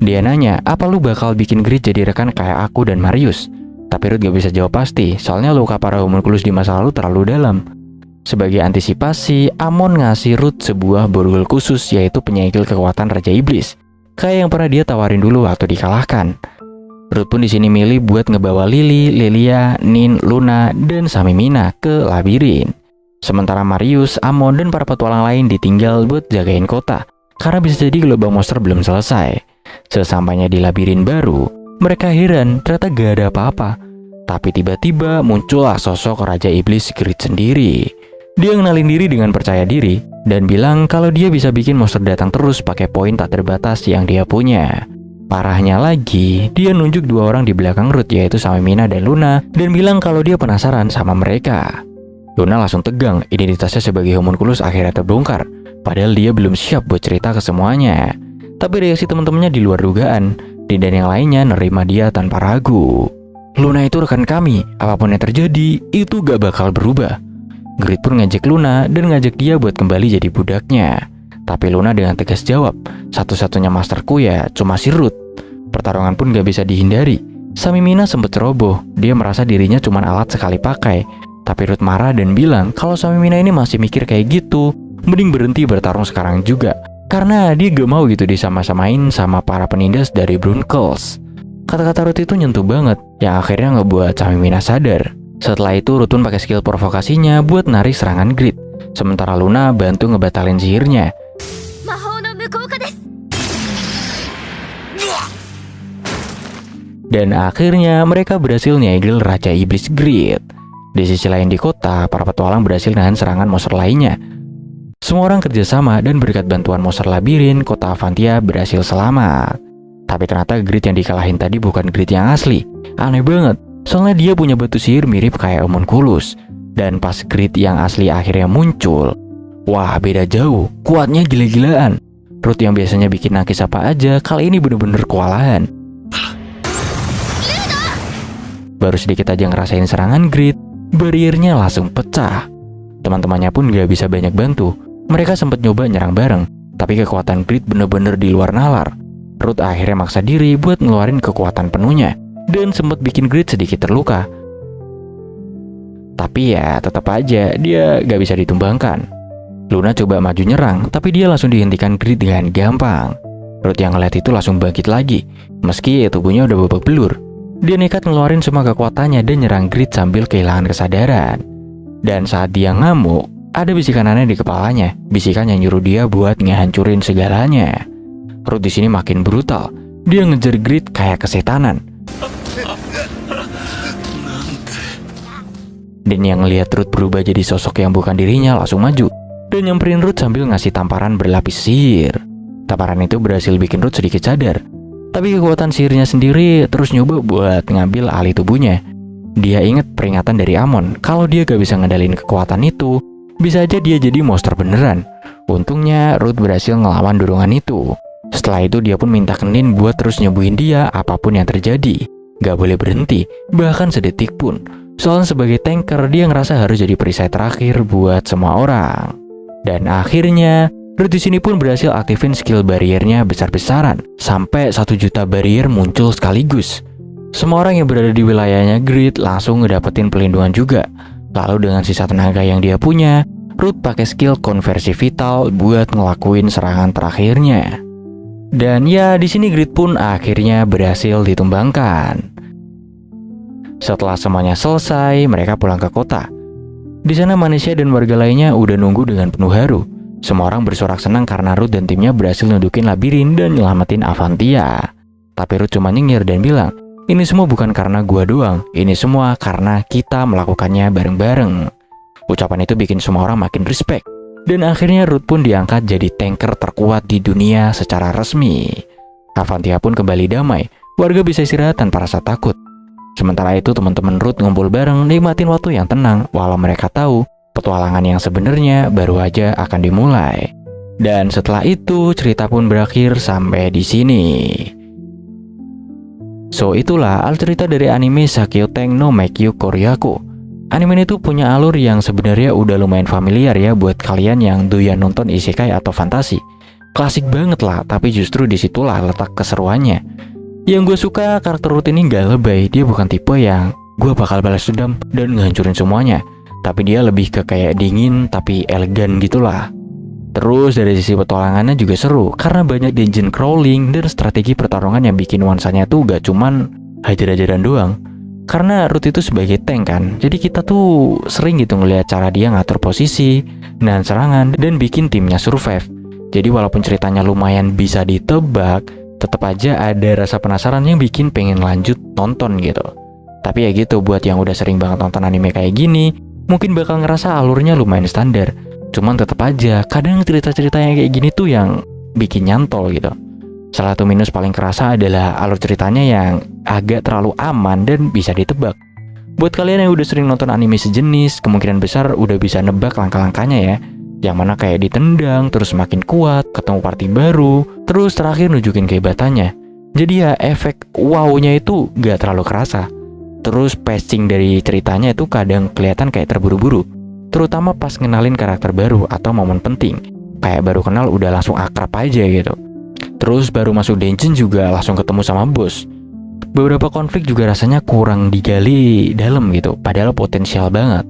Dia nanya, apa lu bakal bikin Grid jadi rekan kayak aku dan Marius? Tapi Ruth gak bisa jawab pasti, soalnya luka para homunculus di masa lalu terlalu dalam. Sebagai antisipasi, Amon ngasih Ruth sebuah borgol khusus, yaitu penyegel kekuatan Raja Iblis. Kayak yang pernah dia tawarin dulu waktu dikalahkan. Ruth pun di sini milih buat ngebawa Lily, Lilia, Nin, Luna, dan Samimina ke labirin. Sementara Marius, Amon, dan para petualang lain ditinggal buat jagain kota, karena bisa jadi gelombang monster belum selesai. Sesampainya di labirin baru, mereka heran ternyata gak ada apa-apa. Tapi tiba-tiba muncullah sosok Raja Iblis Grid sendiri. Dia ngenalin diri dengan percaya diri, dan bilang kalau dia bisa bikin monster datang terus pakai poin tak terbatas yang dia punya. Parahnya lagi, dia nunjuk dua orang di belakang Ruth, yaitu Samimina dan Luna, dan bilang kalau dia penasaran sama mereka. Luna langsung tegang, identitasnya sebagai homunculus akhirnya terbongkar, padahal dia belum siap buat cerita ke semuanya. Tapi reaksi teman-temannya di luar dugaan, dan yang lainnya nerima dia tanpa ragu. Luna itu rekan kami, apapun yang terjadi, itu gak bakal berubah. Grid pun ngajak Luna dan ngajak dia buat kembali jadi budaknya. Tapi Luna dengan tegas jawab, satu-satunya masterku ya cuma si Ruth. Pertarungan pun gak bisa dihindari. Samimina sempet ceroboh, dia merasa dirinya cuma alat sekali pakai. Tapi Ruth marah dan bilang kalau Samimina ini masih mikir kayak gitu, mending berhenti bertarung sekarang juga. Karena dia gak mau gitu disama-samain sama para penindas dari Brunkels. Kata-kata Ruth itu nyentuh banget, yang akhirnya ngebuat Samimina sadar. Setelah itu Ruth pun pakai skill provokasinya buat narik serangan Grid. Sementara Luna bantu ngebatalin sihirnya. Dan akhirnya mereka berhasil nyegel Raja Iblis Grid. Di sisi lain di kota, para petualang berhasil nahan serangan monster lainnya. Semua orang kerjasama dan berkat bantuan monster labirin, kota Avantia berhasil selamat. Tapi ternyata Grid yang dikalahin tadi bukan Grid yang asli. Aneh banget, soalnya dia punya batu sihir mirip kayak homunculus. Dan pas Grid yang asli akhirnya muncul, wah beda jauh, kuatnya gila-gilaan. Ruth yang biasanya bikin nangis apa aja, kali ini bener-bener kewalahan. Baru sedikit aja ngerasain serangan Grid, bariernya langsung pecah. Teman-temannya pun gak bisa banyak bantu. Mereka sempat nyoba nyerang bareng, tapi kekuatan Grid bener-bener di luar nalar. Ruth akhirnya maksa diri buat ngeluarin kekuatan penuhnya, dan sempat bikin Grid sedikit terluka. Tapi ya tetap aja dia gak bisa ditumbangkan. Luna coba maju nyerang, tapi dia langsung dihentikan Grid dengan gampang. Ruth yang ngeliat itu langsung bangkit lagi, meski tubuhnya udah babak belur. Dia nekat ngeluarin semua kekuatannya dan nyerang Grid sambil kehilangan kesadaran. Dan saat dia ngamuk, ada bisikan aneh di kepalanya, bisikan yang nyuruh dia buat ngehancurin segalanya. Ruth di sini makin brutal, dia ngejar Grid kayak kesetanan. Dan yang ngelihat Ruth berubah jadi sosok yang bukan dirinya langsung maju dan nyamperin Ruth sambil ngasih tamparan berlapis sihir. Tamparan itu berhasil bikin Ruth sedikit sadar. Tapi kekuatan sihirnya sendiri terus nyoba buat ngambil alih tubuhnya. Dia inget peringatan dari Amon, kalau dia gak bisa ngendalin kekuatan itu, bisa aja dia jadi monster beneran. Untungnya Ruth berhasil ngelawan dorongan itu. Setelah itu dia pun minta ke Nin buat terus nyembuhin dia apapun yang terjadi. Gak boleh berhenti, bahkan sedetik pun. Soalnya sebagai tanker dia ngerasa harus jadi perisai terakhir buat semua orang. Dan akhirnya Ruth di sini pun berhasil aktifin skill barriernya besar-besaran, sampai 1 juta barrier muncul sekaligus. Semua orang yang berada di wilayahnya Grid langsung ngedapetin pelindungan juga. Lalu dengan sisa tenaga yang dia punya, Ruth pakai skill konversi vital buat ngelakuin serangan terakhirnya. Dan ya di sini Grid pun akhirnya berhasil ditumbangkan. Setelah semuanya selesai, mereka pulang ke kota. Di sana manusia dan warga lainnya udah nunggu dengan penuh haru. Semua orang bersorak senang karena Ruth dan timnya berhasil nundukin labirin dan nyelamatin Avantia. Tapi Ruth cuma nyengir dan bilang, ini semua bukan karena gua doang, ini semua karena kita melakukannya bareng-bareng. Ucapan itu bikin semua orang makin respect. Dan akhirnya Ruth pun diangkat jadi tanker terkuat di dunia secara resmi. Avantia pun kembali damai, warga bisa istirahat tanpa rasa takut. Sementara itu teman-teman Ruth ngumpul bareng nikmatin waktu yang tenang, walau mereka tahu petualangan yang sebenarnya baru aja akan dimulai. Dan setelah itu cerita pun berakhir sampai di sini. So itulah alur cerita dari anime Sakyo-Ten no Meikyu Koryaku. Anime ini tuh punya alur yang sebenarnya udah lumayan familiar ya buat kalian yang doyan nonton isekai atau fantasi. Klasik banget lah, tapi justru disitulah letak keseruannya. Yang gue suka karakter Ruth ini gak lebay, dia bukan tipe yang gue bakal balas dendam dan ngehancurin semuanya. Tapi dia lebih ke kayak dingin tapi elegan gitulah. Terus dari sisi petualangannya juga seru karena banyak dungeon crawling dan strategi pertarungan yang bikin nuansanya tuh gak cuman hajar-hajaran doang. Karena Ruth itu sebagai tank kan, jadi kita tuh sering gitu ngelihat cara dia ngatur posisi, nahan serangan, dan bikin timnya survive. Jadi walaupun ceritanya lumayan bisa ditebak, tetap aja ada rasa penasaran yang bikin pengen lanjut nonton gitu. Tapi ya gitu, buat yang udah sering banget nonton anime kayak gini, mungkin bakal ngerasa alurnya lumayan standar. Cuman tetap aja, kadang cerita-cerita yang kayak gini tuh yang bikin nyantol gitu. Salah satu minus paling kerasa adalah alur ceritanya yang agak terlalu aman dan bisa ditebak. Buat kalian yang udah sering nonton anime sejenis, kemungkinan besar udah bisa nebak langkah-langkahnya ya. Yang mana kayak ditendang, terus makin kuat, ketemu party baru, terus terakhir nunjukin kehebatannya. Jadi ya efek wow-nya itu gak terlalu kerasa. Terus pacing dari ceritanya itu kadang kelihatan kayak terburu-buru, terutama pas ngenalin karakter baru atau momen penting. Kayak baru kenal udah langsung akrab aja gitu. Terus baru masuk dungeon juga langsung ketemu sama bos. Beberapa konflik juga rasanya kurang digali dalam gitu, padahal potensial banget.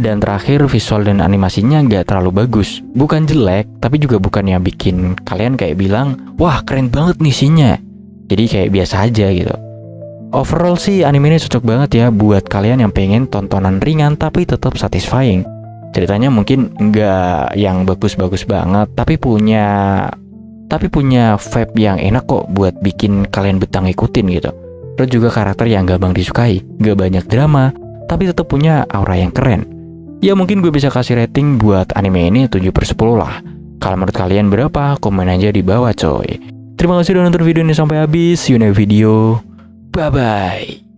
Dan terakhir visual dan animasinya gak terlalu bagus. Bukan jelek, tapi juga bukan yang bikin kalian kayak bilang, wah keren banget nih scene-nya. Jadi kayak biasa aja gitu. Overall sih anime ini cocok banget ya buat kalian yang pengen tontonan ringan tapi tetap satisfying. Ceritanya mungkin nggak yang bagus-bagus banget, tapi punya vibe yang enak kok buat bikin kalian betah ngikutin gitu. Terus juga karakter yang gampang disukai, gak banyak drama, tapi tetap punya aura yang keren. Ya mungkin gue bisa kasih rating buat anime ini 7/10 lah. Kalau menurut kalian berapa? Komen aja di bawah coy. Terima kasih udah nonton video ini sampai habis. See you next video. Bye-bye.